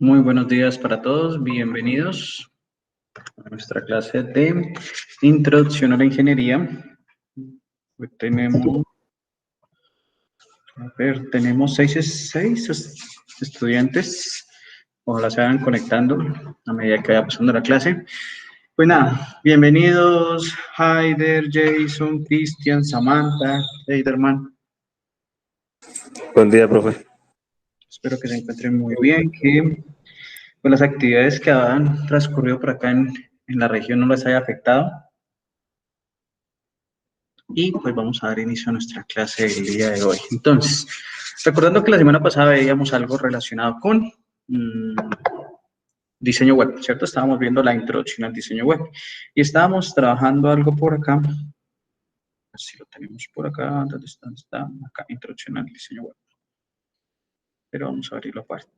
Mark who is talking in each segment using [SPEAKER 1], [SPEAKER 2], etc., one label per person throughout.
[SPEAKER 1] Muy buenos días para todos, bienvenidos a nuestra clase de Introducción a la Ingeniería. Hoy tenemos seis estudiantes, ojalá se vayan conectando a medida que vaya pasando la clase. Pues nada, bienvenidos Haider, Jason, Cristian, Samantha, Heiderman.
[SPEAKER 2] Buen día, profe.
[SPEAKER 1] Espero que se encuentren muy bien, que pues, las actividades que han transcurrido por acá en la región no les haya afectado. Y pues vamos a dar inicio a nuestra clase del día de hoy. Entonces, recordando que la semana pasada veíamos algo relacionado con diseño web, ¿cierto? Estábamos viendo la introducción al diseño web y estábamos trabajando algo por acá. Así lo tenemos por acá. ¿Dónde está? Está acá, introducción al diseño web. Pero vamos a abrirlo aparte.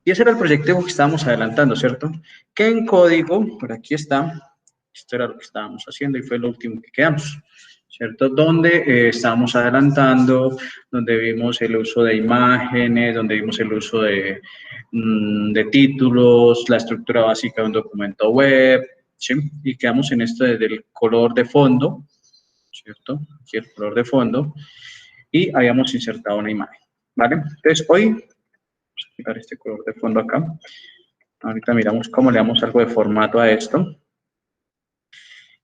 [SPEAKER 1] Y ese era el proyecto que estábamos adelantando, ¿cierto? Que en código, por aquí está, esto era lo que estábamos haciendo y fue lo último que quedamos, ¿cierto? Donde estábamos adelantando, donde vimos el uso de imágenes, donde vimos el uso de títulos, la estructura básica de un documento web, ¿sí? Y quedamos en esto desde el color de fondo, ¿cierto? Aquí el color de fondo, y habíamos insertado una imagen, ¿vale? Entonces, hoy vamos a quitar este color de fondo acá. Ahorita miramos cómo le damos algo de formato a esto.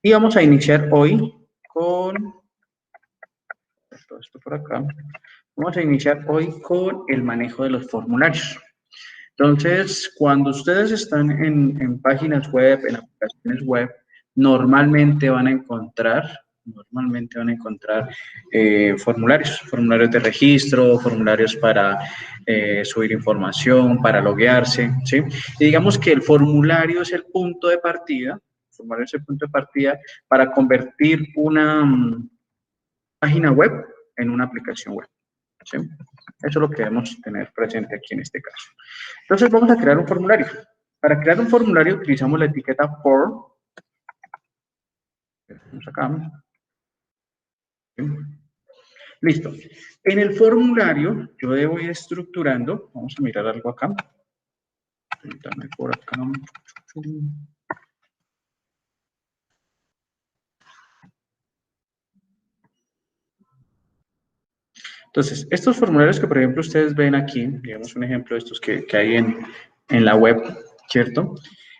[SPEAKER 1] Y vamos a iniciar hoy con... todo esto por acá. Vamos a iniciar hoy con el manejo de los formularios. Entonces, cuando ustedes están en páginas web, en aplicaciones web, normalmente van a encontrar formularios de registro, formularios para subir información, para loguearse, ¿sí? Y digamos que el formulario es el punto de partida, para convertir una página web en una aplicación web, ¿sí? Eso es lo que debemos tener presente aquí en este caso. Entonces vamos a crear un formulario. Para crear un formulario utilizamos la etiqueta for. Vamos acá. Listo. En el formulario yo debo ir estructurando. Vamos a mirar algo acá. Permítanme por acá. Entonces, estos formularios que, por ejemplo, ustedes ven aquí, digamos un ejemplo de estos que hay en la web, ¿cierto?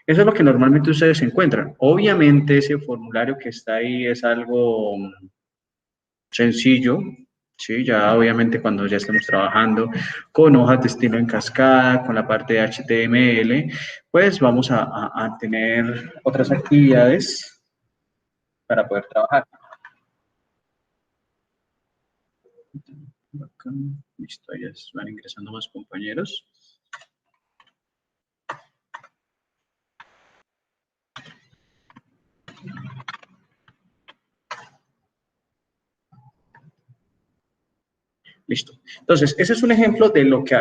[SPEAKER 1] Eso es lo que normalmente ustedes encuentran. Obviamente, ese formulario que está ahí es algo sencillo, ¿sí? Ya obviamente cuando ya estemos trabajando con hojas de estilo en cascada, con la parte de HTML, pues vamos a tener otras actividades para poder trabajar. Acá, listo, ya van ingresando más compañeros. Listo. Entonces, ese es un ejemplo de lo que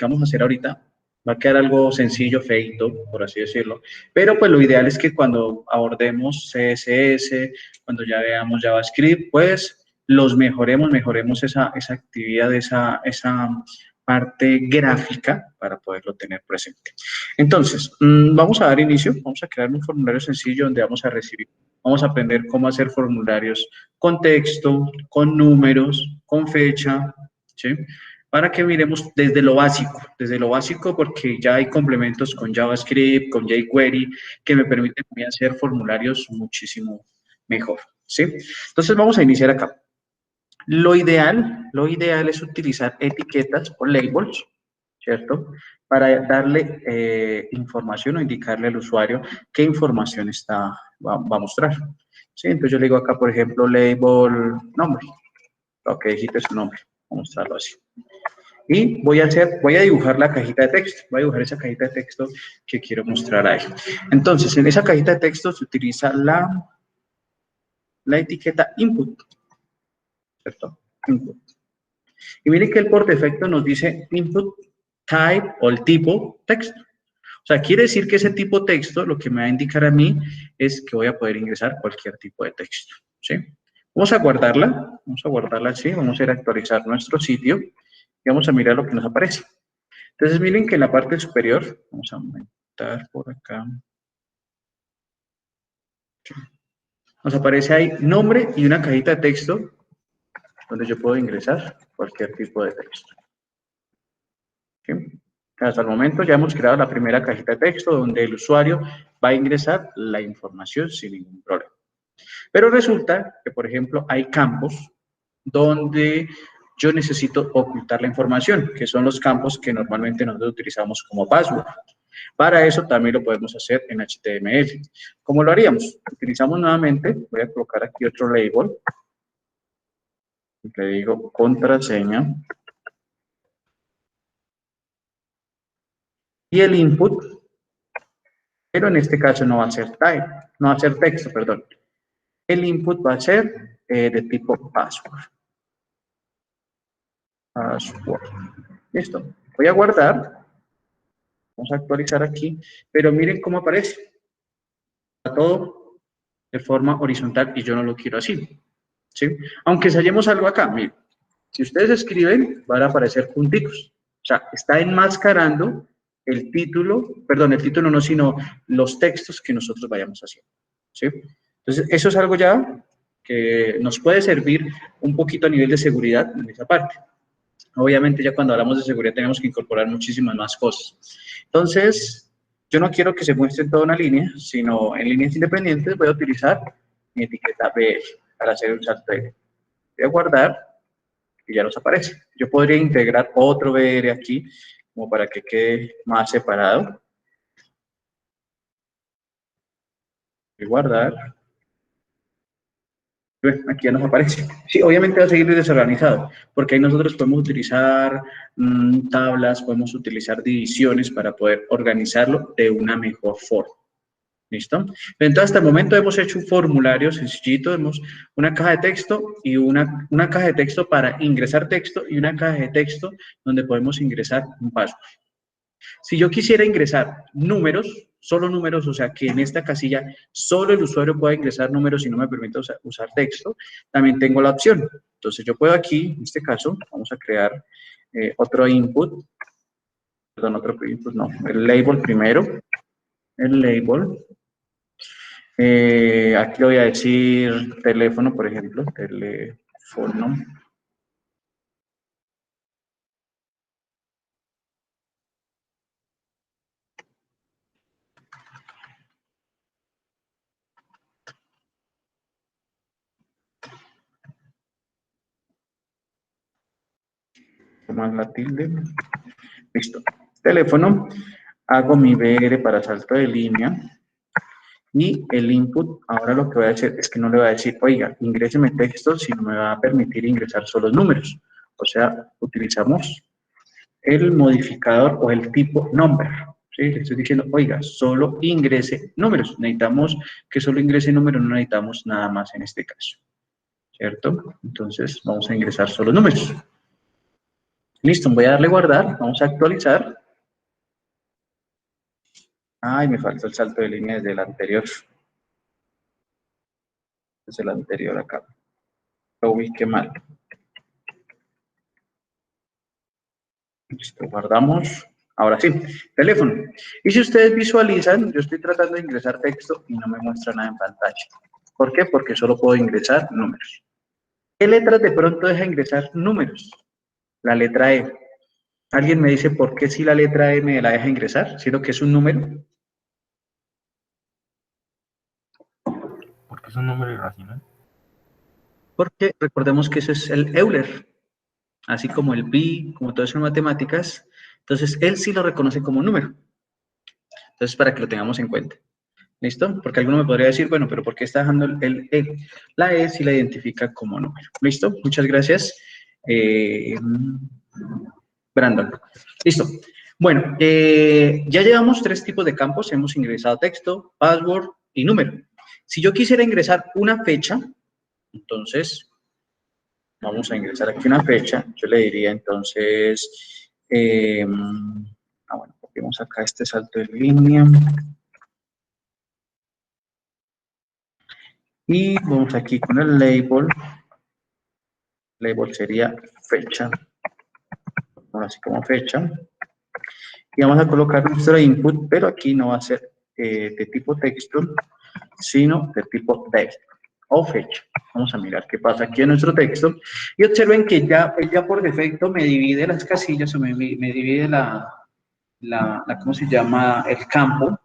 [SPEAKER 1] vamos a hacer ahorita. Va a quedar algo sencillo, feito, por así decirlo. Pero pues lo ideal es que cuando abordemos CSS, cuando ya veamos JavaScript, pues mejoremos esa actividad, esa parte gráfica para poderlo tener presente. Entonces, vamos a dar inicio, vamos a crear un formulario sencillo donde vamos a aprender cómo hacer formularios con texto, con números, con fecha, ¿sí? Para que miremos desde lo básico porque ya hay complementos con JavaScript, con jQuery, que me permiten hacer formularios muchísimo mejor, ¿sí? Entonces vamos a iniciar acá. Lo ideal es utilizar etiquetas o labels, ¿cierto? Para darle información o indicarle al usuario qué información va a mostrar. ¿Sí? Entonces yo le digo acá, por ejemplo, label nombre. Ok, dijiste su nombre. Vamos a mostrarlo así. Y voy a dibujar la cajita de texto. Voy a dibujar esa cajita de texto que quiero mostrar ahí. Entonces, en esa cajita de texto se utiliza la etiqueta input, ¿cierto? Input. Y miren que él por defecto nos dice input type o el tipo texto. O sea, quiere decir que ese tipo texto lo que me va a indicar a mí es que voy a poder ingresar cualquier tipo de texto, ¿sí? Vamos a guardarla así, vamos a ir a actualizar nuestro sitio y vamos a mirar lo que nos aparece. Entonces miren que en la parte superior, vamos a aumentar por acá, nos aparece ahí nombre y una cajita de texto donde yo puedo ingresar cualquier tipo de texto. ¿Sí? Hasta el momento ya hemos creado la primera cajita de texto donde el usuario va a ingresar la información sin ningún problema. Pero resulta que, por ejemplo, hay campos donde yo necesito ocultar la información, que son los campos que normalmente nosotros utilizamos como password. Para eso también lo podemos hacer en HTML. ¿Cómo lo haríamos? Utilizamos nuevamente, voy a colocar aquí otro label, le digo contraseña, y el input, pero en este caso no va a ser type, no va a ser texto, perdón. El input va a ser de tipo password. Password. Listo. Voy a guardar. Vamos a actualizar aquí, pero miren cómo aparece. Está todo de forma horizontal y yo no lo quiero así. ¿Sí? Aunque ensayemos algo acá, miren. Si ustedes escriben, van a aparecer punticos. O sea, está enmascarando el título, perdón, el título no, sino los textos que nosotros vayamos haciendo. ¿Sí? Entonces, eso es algo ya que nos puede servir un poquito a nivel de seguridad en esa parte. Obviamente, ya cuando hablamos de seguridad tenemos que incorporar muchísimas más cosas. Entonces, yo no quiero que se muestre en toda una línea, sino en líneas independientes voy a utilizar mi etiqueta BR para hacer un salto de. Voy a guardar y ya nos aparece. Yo podría integrar otro BR aquí, como para que quede más separado. Voy a guardar. Aquí ya nos aparece. Sí, obviamente va a seguir desorganizado, porque ahí nosotros podemos utilizar tablas, podemos utilizar divisiones para poder organizarlo de una mejor forma. ¿Listo? Entonces, hasta el momento hemos hecho un formulario sencillito, tenemos una caja de texto y una caja de texto para ingresar texto y una caja de texto donde podemos ingresar un password. Si yo quisiera ingresar números, solo números, o sea, que en esta casilla solo el usuario pueda ingresar números y no me permita usar texto, también tengo la opción. Entonces, yo puedo aquí, en este caso, vamos a crear otro input, perdón, otro input, no, el label primero, el label. Aquí le voy a decir teléfono, por ejemplo, teléfono. Más la tilde. Listo. Teléfono. Hago mi BR para salto de línea. Y el input, ahora lo que voy a hacer es que no le voy a decir, oiga, ingréseme texto, sino me va a permitir ingresar solo números. O sea, utilizamos el modificador o el tipo number. ¿Sí? Le estoy diciendo, oiga, solo ingrese números. Necesitamos que solo ingrese números, no necesitamos nada más en este caso. ¿Cierto? Entonces, vamos a ingresar solo números. Listo, voy a darle guardar, vamos a actualizar. Ay, me falta el salto de línea desde el anterior. Desde el anterior acá. Lo ubiqué mal. Listo, guardamos. Ahora sí, teléfono. Y si ustedes visualizan, yo estoy tratando de ingresar texto y no me muestra nada en pantalla. ¿Por qué? Porque solo puedo ingresar números. ¿Qué letras de pronto deja ingresar números? La letra E. ¿Alguien me dice por qué si la letra E me la deja ingresar? ¿Siendo que es un número?
[SPEAKER 2] Porque es un número irracional.
[SPEAKER 1] Porque recordemos que ese es el Euler, así como el pi, como todo eso en matemáticas. Entonces, él sí lo reconoce como número. Entonces, para que lo tengamos en cuenta. ¿Listo? Porque alguno me podría decir, bueno, pero ¿por qué está dejando el E? La E sí la identifica como número. ¿Listo? Muchas gracias. Brandon. Listo. Bueno, ya llevamos 3 tipos de campos. Hemos ingresado texto, password y número. Si yo quisiera ingresar una fecha, entonces vamos a ingresar aquí una fecha. Yo le diría entonces, bueno, copiamos acá este salto de línea. Y vamos aquí con el label. Label sería fecha. Así como fecha. y vamos a colocar nuestro input, pero aquí no va a ser de tipo texto, sino de tipo date o fecha. Vamos a mirar qué pasa aquí en nuestro texto y observen que ya por defecto me divide las casillas o me divide ¿cómo se llama? El campo,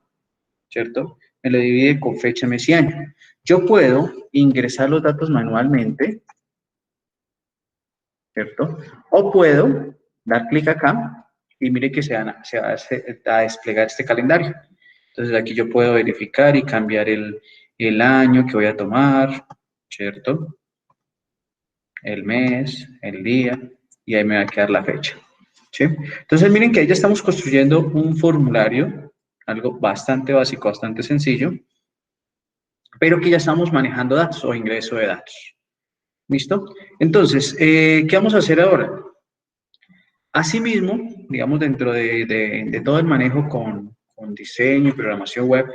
[SPEAKER 1] ¿cierto? Me lo divide con fecha, mes y año. Yo puedo ingresar los datos manualmente, ¿cierto? O puedo dar clic acá y mire que se va a desplegar este calendario. Entonces aquí yo puedo verificar y cambiar el año que voy a tomar, ¿cierto? El mes, el día, y ahí me va a quedar la fecha, ¿sí? Entonces miren que ahí ya estamos construyendo un formulario, algo bastante básico, bastante sencillo, pero que ya estamos manejando datos o ingreso de datos. ¿Listo? Entonces, ¿qué vamos a hacer ahora? Asimismo, digamos, dentro de todo el manejo con diseño y programación web,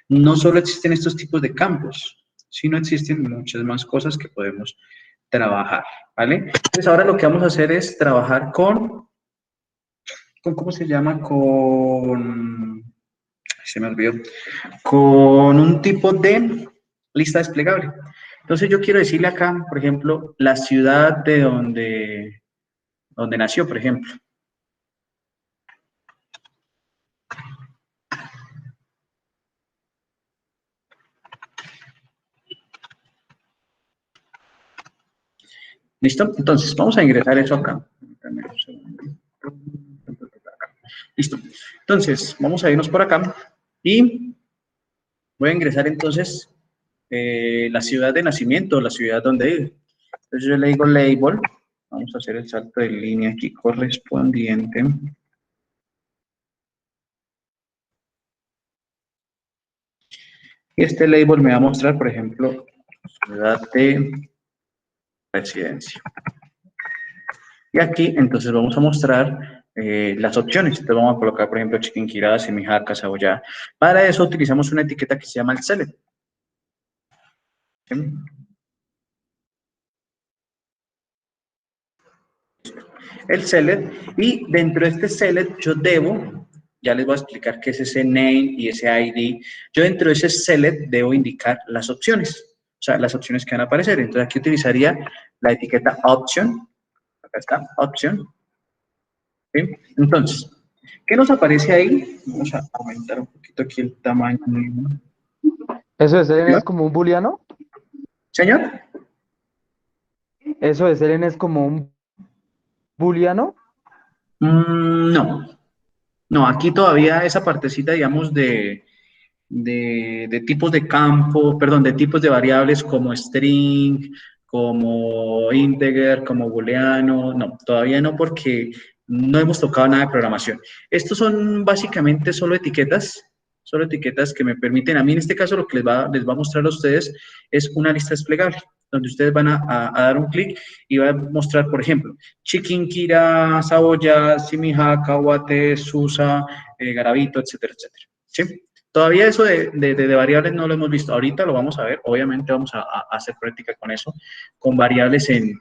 [SPEAKER 1] no solo existen estos tipos de campos, sino existen muchas más cosas que podemos trabajar, ¿vale? Entonces, ahora lo que vamos a hacer es trabajar con ¿cómo se llama? Se me olvidó, con un tipo de lista desplegable. Entonces, yo quiero decirle acá, por ejemplo, la ciudad de donde nació, por ejemplo. ¿Listo? Entonces, vamos a ingresar eso acá. Listo. Entonces, vamos a irnos por acá y voy a ingresar entonces la ciudad de nacimiento, la ciudad donde vive. Entonces, yo le digo label. Vamos a hacer el salto de línea aquí correspondiente. Y este label me va a mostrar, por ejemplo, ciudad de residencia. Y aquí, entonces, vamos a mostrar las opciones. Entonces, vamos a colocar, por ejemplo, Chiquinquirá, Semijaca, Saboyá. Para eso utilizamos una etiqueta que se llama el select. ¿Sí? El select, y dentro de este select yo debo, ya les voy a explicar qué es ese name y ese ID, yo dentro de ese select debo indicar las opciones, o sea, las opciones que van a aparecer. Entonces aquí utilizaría la etiqueta option, acá está, option, ¿sí? Entonces, ¿qué nos aparece ahí? Vamos a aumentar un poquito aquí el tamaño.
[SPEAKER 3] ¿Eso de Selene
[SPEAKER 1] ¿Señor?
[SPEAKER 3] es como un booleano?
[SPEAKER 1] ¿Señor?
[SPEAKER 3] ¿Eso de Selene es como un booleano?
[SPEAKER 1] No, no, aquí todavía esa partecita, digamos, de tipos de campo, perdón, de tipos de variables como string, como integer, como booleano, no, todavía no porque no hemos tocado nada de programación. Estos son básicamente solo etiquetas que me permiten, a mí en este caso lo que les va a mostrar a ustedes es una lista desplegable, donde ustedes van a dar un clic y va a mostrar, por ejemplo, Chiquinquirá, Saboya, Simijaca, Guate, Susa, Garavito, etcétera, etcétera. ¿Sí? Todavía eso de variables no lo hemos visto. Ahorita lo vamos a ver. Obviamente vamos a hacer práctica con eso, con variables en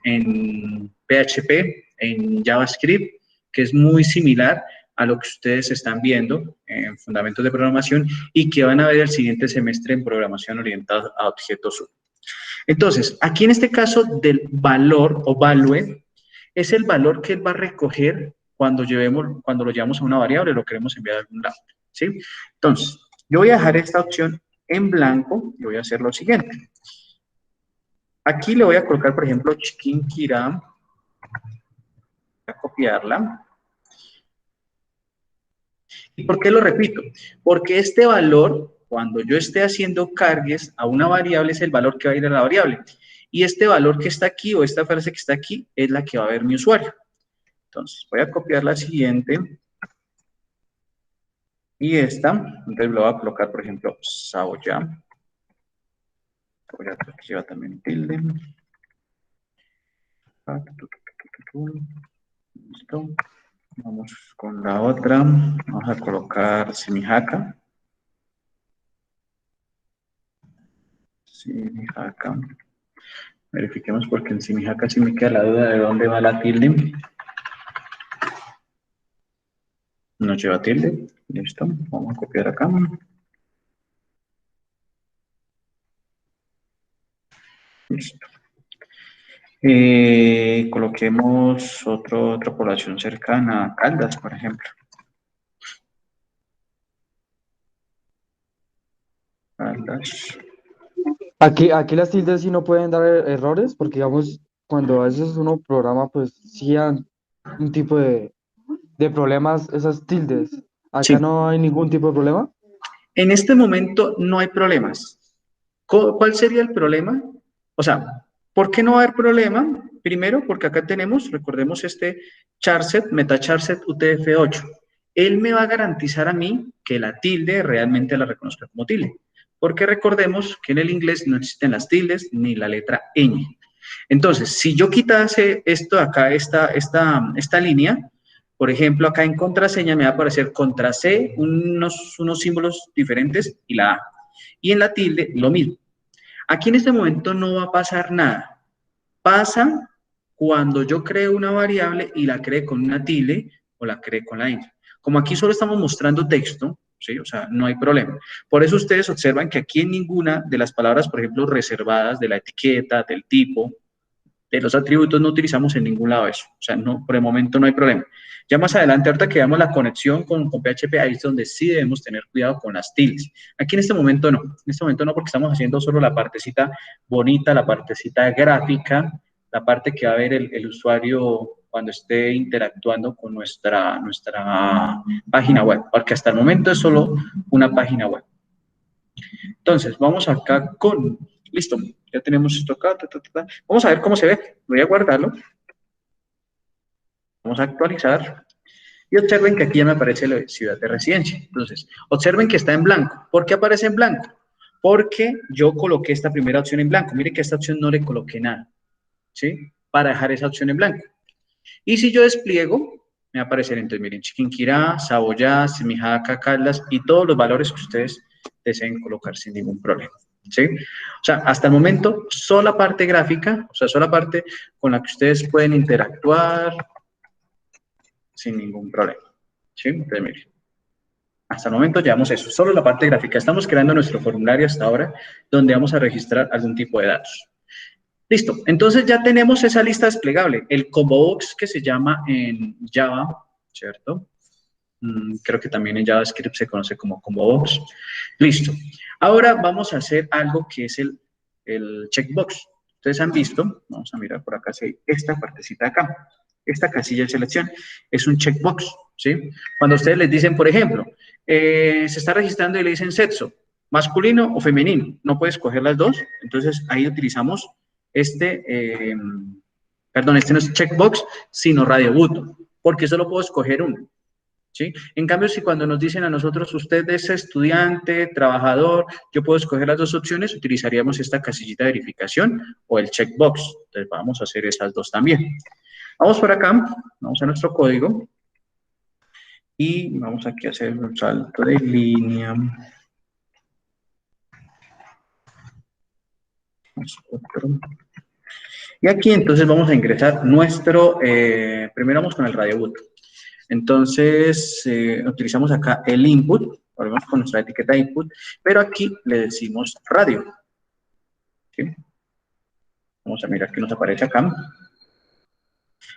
[SPEAKER 1] PHP, en JavaScript, que es muy similar a lo que ustedes están viendo en fundamentos de programación y que van a ver el siguiente semestre en programación orientada a objetos. Entonces, aquí en este caso del valor o value, es el valor que él va a recoger cuando lo llevamos a una variable, lo queremos enviar a algún lado, ¿sí? Entonces, yo voy a dejar esta opción en blanco y voy a hacer lo siguiente. Aquí le voy a colocar, por ejemplo, Chiquinquirá, voy a copiarla. ¿Y por qué lo repito? Porque este valor, cuando yo esté haciendo cargues a una variable, es el valor que va a ir a la variable. Y este valor que está aquí, o esta frase que está aquí, es la que va a ver mi usuario. Entonces, voy a copiar la siguiente. Y esta, entonces lo voy a colocar, por ejemplo, Saboya. Saboya lleva también tilde. Listo. Vamos con la otra. Vamos a colocar Simijaca. Simijaca. Verifiquemos porque en Simijaca sí me queda la duda de dónde va la tilde. nos lleva tilde, listo, vamos a copiar acá. Listo. Coloquemos otra población cercana a Caldas, por ejemplo. Caldas.
[SPEAKER 3] Aquí las tildes sí no pueden dar errores, porque digamos, cuando a veces uno programa, pues sí dan un tipo de problemas esas tildes. Acá
[SPEAKER 1] Sí,
[SPEAKER 3] no hay ningún tipo de problema.
[SPEAKER 1] en este momento no hay problemas. ¿Cuál sería el problema? O sea, ¿por qué no va a haber problema? Primero, porque acá tenemos, recordemos este charset, metacharset UTF-8. Él me va a garantizar a mí que la tilde realmente la reconozca como tilde. Porque recordemos que en el inglés no existen las tildes ni la letra ñ. Entonces, si yo quitase esto de acá, esta línea, por ejemplo, acá en contraseña me va a aparecer contra C, unos símbolos diferentes y la A. Y en la tilde, lo mismo. Aquí en este momento no va a pasar nada. Pasa cuando yo creo una variable y la cree con una tilde o la cree con la ñ. Como aquí solo estamos mostrando texto, ¿sí? O sea, no hay problema. Por eso ustedes observan que aquí en ninguna de las palabras, por ejemplo, reservadas de la etiqueta, del tipo, de los atributos, no utilizamos en ningún lado eso. O sea, no, por el momento no hay problema. Ya más adelante, ahorita que veamos la conexión con PHP, ahí es donde sí debemos tener cuidado con las tildes. Aquí en este momento no. En este momento no, porque estamos haciendo solo la partecita bonita, la partecita gráfica, la parte que va a ver el usuario cuando esté interactuando con nuestra página web, porque hasta el momento es solo una página web. Entonces, vamos acá con, listo, ya tenemos esto acá, vamos a ver cómo se ve, voy a guardarlo, vamos a actualizar, y observen que aquí ya me aparece la ciudad de residencia. Entonces, observen que está en blanco. ¿Por qué aparece en blanco? Porque yo coloqué esta primera opción en blanco, mire que a esta opción no le coloqué nada, ¿sí? Para dejar esa opción en blanco. Y si yo despliego, me va a aparecer entonces, miren, Chiquinquirá, Saboyá, Semijaca, Caldas y todos los valores que ustedes deseen colocar sin ningún problema, ¿sí? O sea, hasta el momento, sola parte gráfica, o sea, sola parte con la que ustedes pueden interactuar sin ningún problema, ¿sí? Entonces, miren, hasta el momento llevamos eso, solo la parte gráfica. Estamos creando nuestro formulario hasta ahora, donde vamos a registrar algún tipo de datos. Listo, entonces ya tenemos esa lista desplegable, el combo box que se llama en Java, ¿cierto? Creo que también en JavaScript se conoce como combo box. Listo. Ahora vamos a hacer algo que es el checkbox. Ustedes han visto, vamos a mirar por acá, esta partecita acá, esta casilla de selección, es un checkbox, ¿sí? Cuando ustedes les dicen, por ejemplo, se está registrando y le dicen sexo, masculino o femenino, no puedes escoger las dos, entonces ahí utilizamos este no es checkbox, sino radio button, porque solo puedo escoger uno, ¿sí? En cambio, si cuando nos dicen a nosotros, usted es estudiante, trabajador, yo puedo escoger las dos opciones, utilizaríamos esta casillita de verificación o el checkbox. Entonces, vamos a hacer esas dos también. Vamos por acá, vamos a nuestro código y vamos aquí a hacer un salto de línea. Y aquí entonces vamos a ingresar nuestro, primero vamos con el radio boot. Entonces, utilizamos acá el input, volvemos con nuestra etiqueta input, pero aquí le decimos radio. ¿Sí? Vamos a mirar qué nos aparece acá.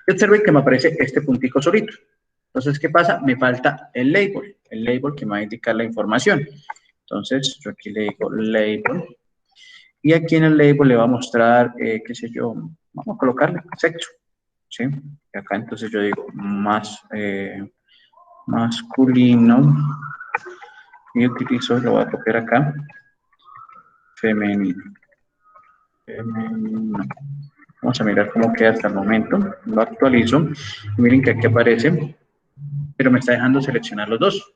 [SPEAKER 1] Y observen que me aparece este puntico solito. Entonces, ¿qué pasa? Me falta el label que me va a indicar la información. Entonces, yo aquí le digo label. Y aquí en el label le va a mostrar, qué sé yo, vamos a colocarle sexo, ¿sí? Y acá entonces yo digo masculino, y utilizo, lo voy a copiar acá, femenino. Vamos a mirar cómo queda hasta el momento, lo actualizo, y miren que aquí aparece, pero me está dejando seleccionar los dos,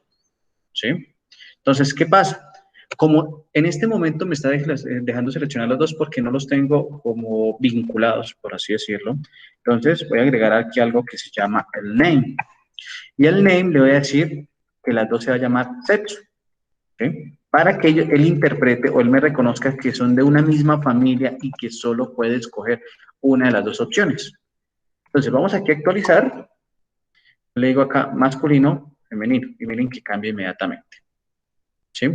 [SPEAKER 1] ¿sí? Entonces, ¿qué pasa? Como en este momento me está dejando seleccionar los dos porque no los tengo como vinculados, por así decirlo. Entonces voy a agregar aquí algo que se llama el name. Y el name le voy a decir que las dos se va a llamar sexo, ¿sí? Para que él interprete o él me reconozca que son de una misma familia y que solo puede escoger una de las dos opciones. Entonces vamos aquí a actualizar. Le digo acá masculino, femenino, y miren que cambia inmediatamente, ¿sí?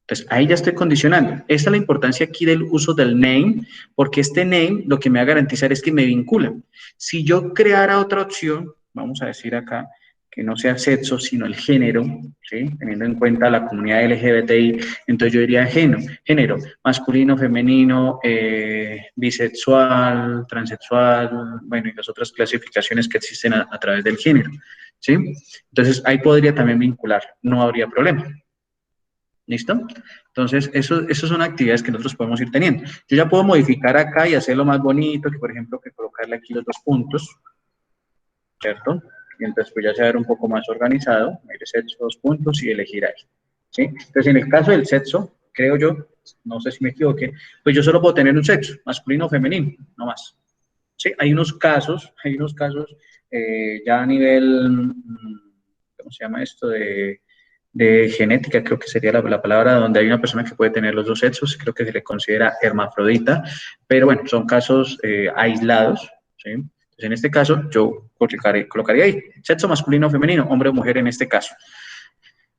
[SPEAKER 1] Entonces, ahí ya estoy condicionando. Esta es la importancia aquí del uso del name, porque este name lo que me va a garantizar es que me vincula. Si yo creara otra opción, vamos a decir acá, que no sea sexo, sino el género, ¿sí? Teniendo en cuenta la comunidad LGBTI, entonces yo diría género, masculino, femenino, bisexual, transexual, bueno, y las otras clasificaciones que existen a través del género, ¿sí? Entonces, ahí podría también vincular, no habría problema. ¿Listo? Entonces, eso son actividades que nosotros podemos ir teniendo. Yo ya puedo modificar acá y hacerlo más bonito, que por ejemplo, que colocarle aquí los 2 puntos, ¿cierto? Y entonces pues ya se va a ver un poco más organizado, mire, sexo, 2 puntos y elegir ahí, ¿sí? Entonces, en el caso del sexo, creo yo, no sé si me equivoqué, pues yo solo puedo tener un sexo, masculino o femenino, no más. Sí, hay unos casos ya a nivel, ¿cómo se llama esto? De genética, creo que sería la palabra, donde hay una persona que puede tener los 2 sexos, creo que se le considera hermafrodita, pero bueno, son casos aislados, ¿sí? Entonces, en este caso, yo colocaría ahí, sexo masculino o femenino, hombre o mujer en este caso,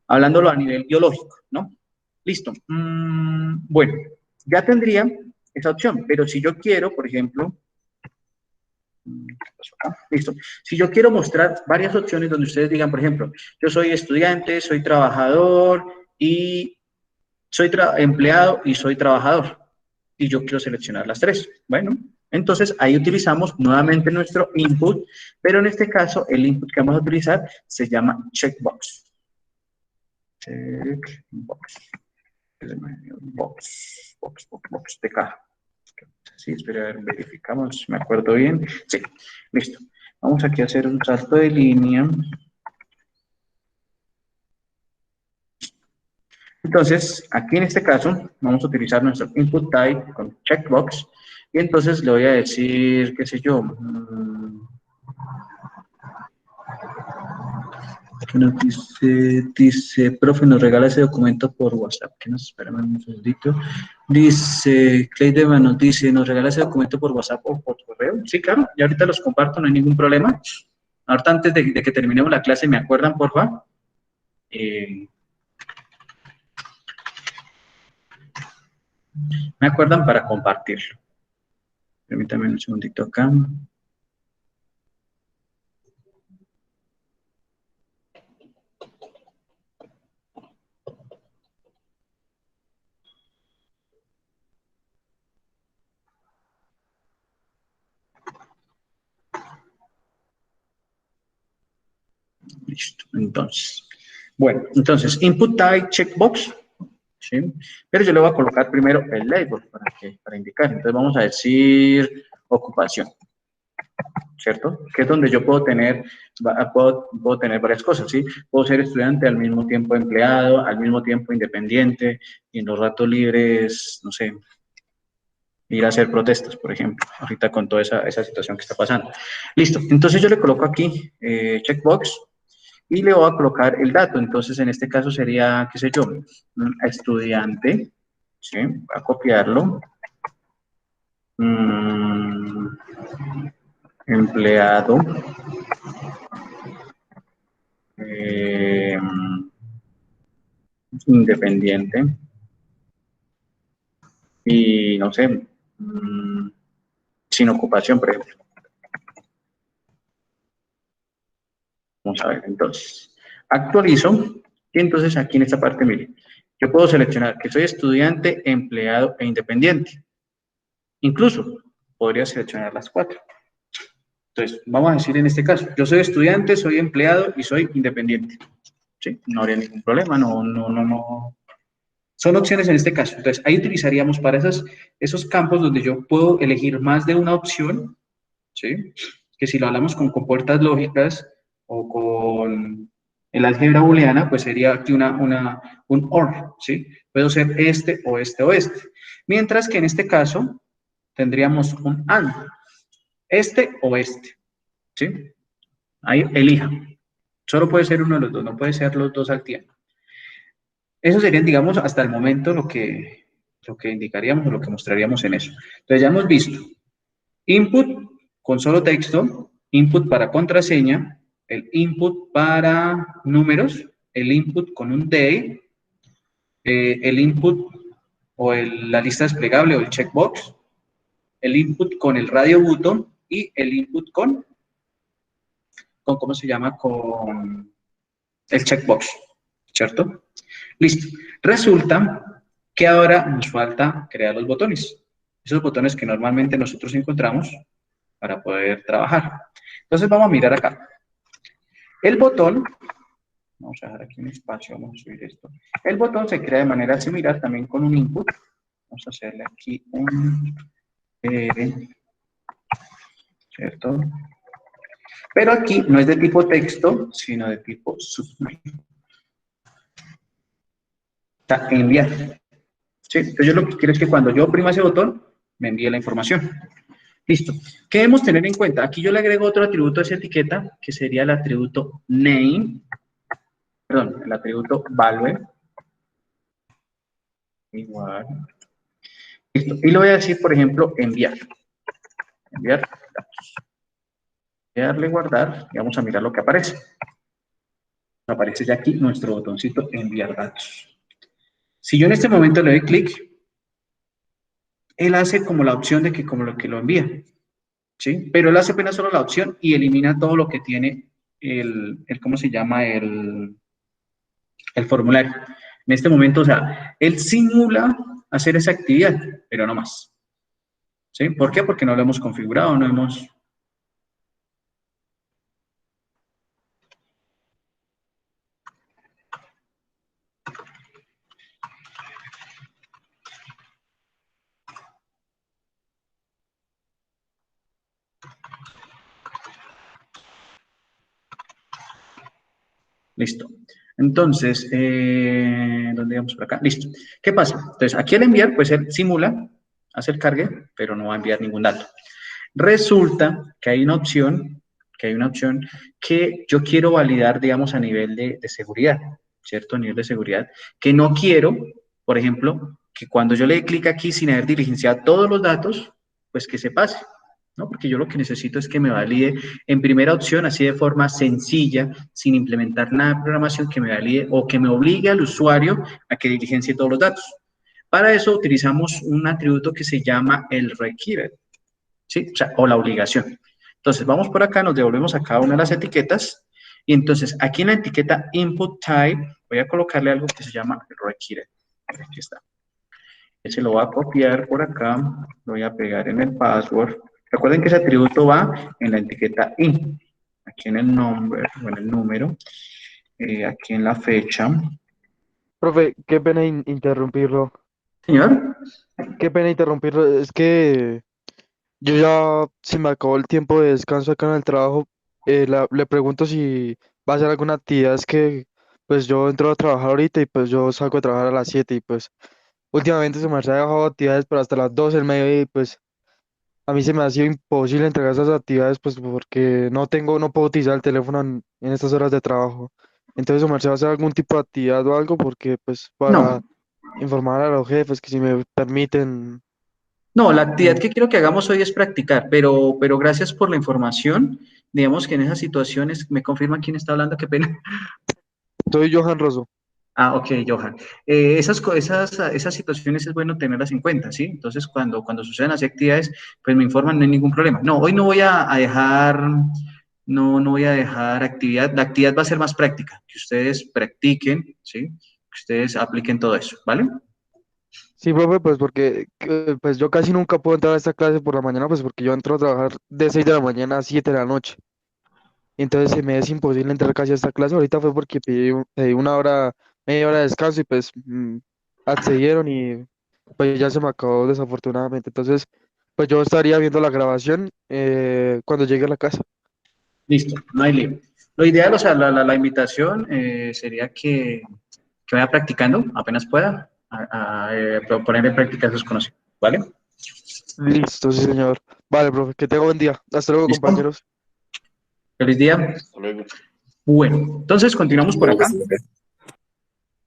[SPEAKER 1] hablándolo a nivel biológico, ¿no? Listo. Bueno, ya tendría esa opción, pero si yo quiero, por ejemplo, listo. Si yo quiero mostrar varias opciones donde ustedes digan, por ejemplo, yo soy estudiante, soy trabajador y soy empleado y soy trabajador, y yo quiero seleccionar las 3. Bueno, entonces ahí utilizamos nuevamente nuestro input, pero en este caso el input que vamos a utilizar se llama checkbox. Checkbox. Box de caja. Sí, espera, a ver, verificamos, me acuerdo bien. Sí, listo. Vamos aquí a hacer un salto de línea. Entonces, aquí en este caso, vamos a utilizar nuestro input type con checkbox. Y entonces le voy a decir, qué sé yo, que nos dice, profe, nos regala ese documento por WhatsApp. Que nos esperan un segundito. Dice, Cleideman nos dice, ¿nos regala ese documento por WhatsApp o por correo? Sí, claro, y ahorita los comparto, no hay ningún problema. Ahorita antes de que terminemos la clase, ¿me acuerdan, por favor? Me acuerdan para compartirlo. Permítanme un segundito acá. Listo, entonces. Bueno, entonces, input type checkbox, ¿sí? Pero yo le voy a colocar primero el label para indicar. Entonces vamos a decir ocupación, ¿cierto? Que es donde yo puedo tener varias cosas, ¿sí? Puedo ser estudiante, al mismo tiempo empleado, al mismo tiempo independiente, y en los ratos libres, no sé, ir a hacer protestas, por ejemplo, ahorita con toda esa situación que está pasando. Listo, entonces yo le coloco aquí checkbox, y le voy a colocar el dato. Entonces, en este caso sería, qué sé yo, estudiante, ¿sí? Voy a copiarlo. Empleado. Independiente. Y, no sé, sin ocupación, por ejemplo. Vamos a ver, entonces, actualizo, y entonces aquí en esta parte, miren, yo puedo seleccionar que soy estudiante, empleado e independiente. Incluso, podría seleccionar las 4. Entonces, vamos a decir en este caso, yo soy estudiante, soy empleado y soy independiente. ¿Sí? No habría ningún problema, no. Son opciones en este caso. Entonces, ahí utilizaríamos para esos campos donde yo puedo elegir más de una opción, ¿sí? Que si lo hablamos con compuertas lógicas o con el álgebra booleana, pues sería aquí un OR, ¿sí? Puedo ser este o este o este. Mientras que en este caso tendríamos un AND, este o este, ¿sí? Ahí elija. Solo puede ser uno de los dos, no puede ser los dos al tiempo. Eso serían, digamos, hasta el momento lo que indicaríamos o lo que mostraríamos en eso. Entonces ya hemos visto input con solo texto, input para contraseña, el input para números, el input con un day, el input o la lista desplegable o el checkbox, el input con el radio button y el input con ¿cómo se llama? Con el checkbox, ¿cierto? Listo. Resulta que ahora nos falta crear los botones. Esos botones que normalmente nosotros encontramos para poder trabajar. Entonces vamos a mirar acá. El botón, vamos a dejar aquí un espacio, vamos a subir esto. El botón se crea de manera similar también con un input. Vamos a hacerle aquí un ¿cierto? Pero aquí no es de tipo texto, sino de tipo submit. Está enviar. ¿Sí? Entonces yo lo que quiero es que cuando yo oprima ese botón, me envíe la información. Listo. ¿Qué debemos tener en cuenta? Aquí yo le agrego otro atributo a esa etiqueta, que sería el atributo name, perdón, el atributo value. Igual. Listo. Y le voy a decir, por ejemplo, enviar. Enviar datos. Voy a darle guardar y vamos a mirar lo que aparece. Aparece ya aquí nuestro botoncito enviar datos. Si yo en este momento le doy clic, él hace como la opción de que como lo que lo envía, ¿sí? Pero él hace apenas solo la opción y elimina todo lo que tiene ¿cómo se llama? El formulario. En este momento, o sea, él simula hacer esa actividad, pero no más. ¿Sí? ¿Por qué? Porque no lo hemos configurado, no hemos... Listo. Entonces, ¿dónde vamos por acá? Listo. ¿Qué pasa? Entonces, aquí al enviar, pues él simula, hace el cargue, pero no va a enviar ningún dato. Resulta que hay una opción, que yo quiero validar, digamos, a nivel de seguridad, ¿cierto? A nivel de seguridad, que no quiero, por ejemplo, que cuando yo le dé clic aquí sin haber diligenciado todos los datos, pues que se pase, ¿no? Porque yo lo que necesito es que me valide en primera opción, así de forma sencilla, sin implementar nada de programación, que me valide o que me obligue al usuario a que diligencie todos los datos. Para eso utilizamos un atributo que se llama el required, ¿sí? O sea, o la obligación. Entonces, vamos por acá, nos devolvemos a cada una de las etiquetas, y entonces aquí en la etiqueta input type voy a colocarle algo que se llama required. Aquí está. Ese lo voy a copiar por acá, lo voy a pegar en el password. Recuerden que ese atributo va en la etiqueta in, aquí en el nombre, o en el número, aquí en la fecha.
[SPEAKER 3] Profe, qué pena interrumpirlo.
[SPEAKER 1] Señor,
[SPEAKER 3] Qué pena interrumpirlo. Es que yo ya, si me acabó el tiempo de descanso acá en el trabajo, le pregunto si va a hacer alguna actividad. Es que, pues yo entro a trabajar ahorita y pues yo salgo a trabajar a las 7 y pues últimamente se me ha dejado actividades pero hasta las 12 del mediodía y pues a mí se me ha sido imposible entregar esas actividades pues porque no puedo utilizar el teléfono en estas horas de trabajo. Entonces, Omar, ¿se va a hacer algún tipo de actividad o algo? Porque pues
[SPEAKER 1] no.
[SPEAKER 3] para informar a los jefes que si me permiten...
[SPEAKER 1] No, la actividad
[SPEAKER 3] eh,
[SPEAKER 1] que quiero que hagamos hoy es practicar, pero gracias por la información. Digamos que en esas situaciones, ¿me confirma quién está hablando? Qué pena.
[SPEAKER 3] Soy Johan Rosso.
[SPEAKER 1] Ah, ok, Johan. Esas situaciones es bueno tenerlas en cuenta, ¿sí? Entonces, cuando sucedan así actividades, pues me informan, no hay ningún problema. No, hoy no voy a dejar, no voy a dejar actividad. La actividad va a ser más práctica, que ustedes practiquen, ¿sí? Que ustedes apliquen todo eso, ¿vale?
[SPEAKER 3] Sí, profe, pues porque pues yo casi nunca puedo entrar a esta clase por la mañana, pues porque yo entro a trabajar de 6 de la mañana a 7 de la noche. Entonces se me es imposible entrar casi a esta clase. Ahorita fue porque pedí una hora, media hora de descanso y pues accedieron y pues ya se me acabó desafortunadamente. Entonces, pues yo estaría viendo la grabación cuando llegue a la casa.
[SPEAKER 1] Listo, no hay lío. Lo ideal, o sea, la invitación sería que vaya practicando apenas pueda, poner en práctica esos conocimientos, ¿vale?
[SPEAKER 3] Listo, sí, señor. Vale, profe, que tenga buen día. Hasta luego,
[SPEAKER 1] ¿Listo?
[SPEAKER 3] compañeros.
[SPEAKER 1] Feliz día.
[SPEAKER 2] Hasta luego.
[SPEAKER 1] Bueno, entonces continuamos por acá.
[SPEAKER 2] Luego.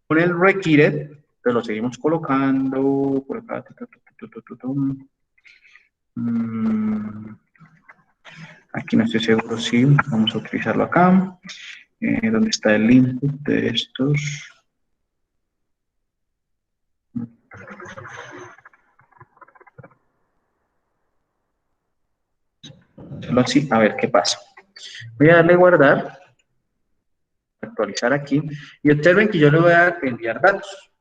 [SPEAKER 1] Con el required, te lo seguimos colocando por acá. Tu. Aquí no estoy seguro si vamos a utilizarlo acá. ¿Dónde está el input de estos? Solo así, a ver qué pasa. Voy a darle guardar, actualizar aquí, y observen que yo le voy a enviar datos.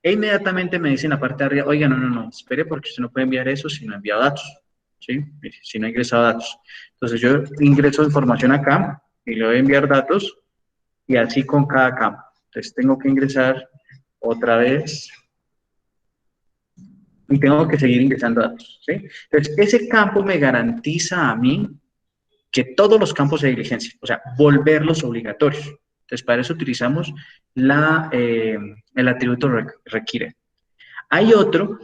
[SPEAKER 1] E inmediatamente me dice en la parte de arriba, oiga, no, espere porque usted no puede enviar eso si no ha enviado datos. ¿Sí? Mire, si no ha ingresado datos. Entonces yo ingreso información acá y le voy a enviar datos y así con cada campo. Entonces tengo que ingresar otra vez y tengo que seguir ingresando datos. ¿Sí? Entonces ese campo me garantiza a mí que todos los campos de diligencia, o sea, volverlos obligatorios. Entonces para eso utilizamos el atributo requiere. Hay otro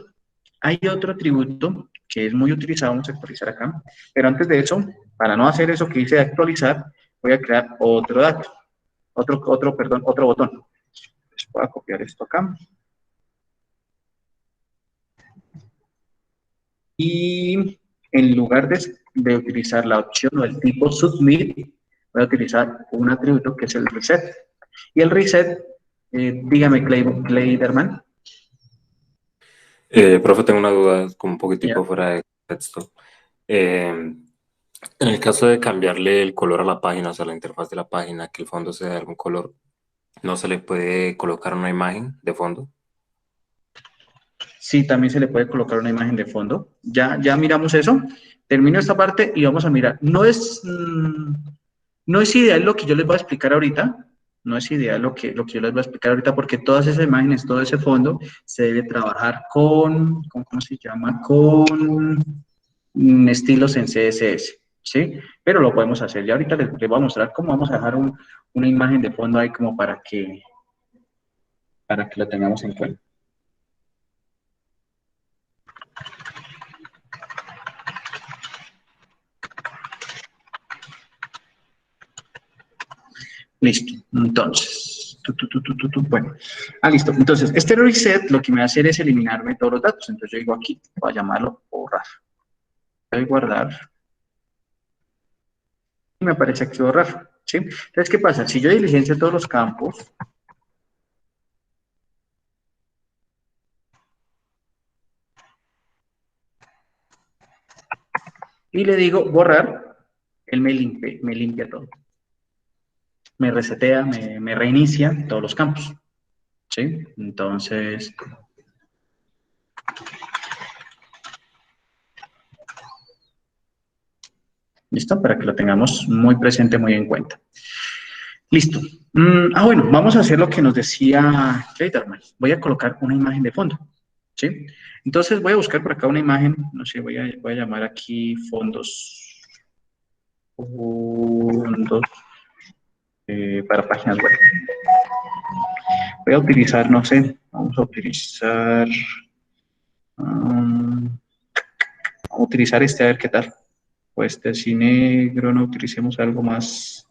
[SPEAKER 1] atributo que es muy utilizado, vamos a actualizar acá, pero antes de eso, para no hacer eso que hice de actualizar, voy a crear otro dato, otro botón. Entonces voy a copiar esto acá. Y en lugar de utilizar la opción o el tipo submit, voy a utilizar un atributo que es el reset. Y el reset, dígame, Clayderman.
[SPEAKER 2] Profe, tengo una duda como un
[SPEAKER 1] Ya.
[SPEAKER 2] poquitico fuera de texto. En el caso de cambiarle el color a la página, o sea, la interfaz de la página, que el fondo sea de algún color, ¿no se le puede colocar una imagen de fondo?
[SPEAKER 1] Sí, también se le puede colocar una imagen de fondo. Ya miramos eso. Termino esta parte y vamos a mirar. No es ideal lo que yo les voy a explicar ahorita. No es ideal lo que yo les voy a explicar ahorita porque todas esas imágenes, todo ese fondo, se debe trabajar ¿cómo se llama? Con estilos en CSS, ¿sí? Pero lo podemos hacer. Ya ahorita les voy a mostrar cómo vamos a dejar una imagen de fondo ahí como para que lo tengamos en cuenta. Listo. Entonces, bueno. Listo. Entonces, este reset lo que me va a hacer es eliminarme todos los datos. Entonces, yo digo aquí, voy a llamarlo borrar. Voy a guardar. Y me aparece aquí borrar. ¿Sí? Entonces, ¿qué pasa? Si yo diligencio todos los campos, y le digo borrar, él me limpia todo. Me resetea, me reinicia todos los campos. ¿Sí? Entonces, ¿listo? Para que lo tengamos muy presente, muy en cuenta. Listo. Bueno, vamos a hacer lo que nos decía Clayderman. Voy a colocar una imagen de fondo. ¿Sí? Entonces voy a buscar por acá una imagen, no sé, voy a llamar aquí fondos para páginas web. Voy a utilizar, no sé, vamos a utilizar este, a ver qué tal. O este así negro, no utilicemos algo más.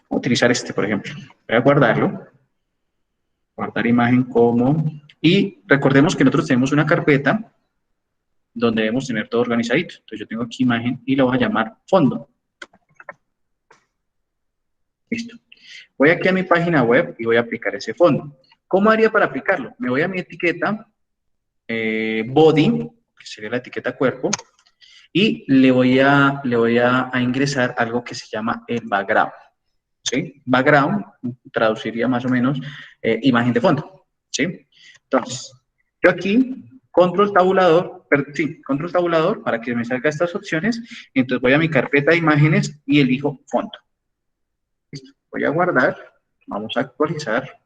[SPEAKER 1] Voy a utilizar este, por ejemplo. Voy a guardarlo. Guardar imagen como. Y recordemos que nosotros tenemos una carpeta donde debemos tener todo organizadito. Entonces yo tengo aquí imagen y lo voy a llamar fondo. Listo. Voy aquí a mi página web y voy a aplicar ese fondo. ¿Cómo haría para aplicarlo? Me voy a mi etiqueta body, que sería la etiqueta cuerpo, y le voy a ingresar algo que se llama el background. ¿Sí? Background traduciría más o menos imagen de fondo. ¿Sí? Entonces, yo aquí, control tabulador para que me salga estas opciones. Entonces voy a mi carpeta de imágenes y elijo fondo. Listo. Voy a guardar, vamos a actualizar.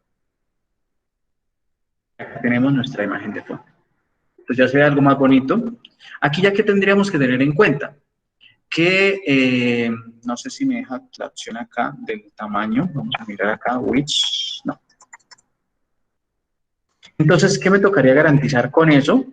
[SPEAKER 1] Acá tenemos nuestra imagen de fondo. Entonces ya se ve algo más bonito. Aquí ya que tendríamos que tener en cuenta que, no sé si me deja la opción acá del tamaño. Vamos a mirar acá, which, no. Entonces, ¿qué me tocaría garantizar con eso?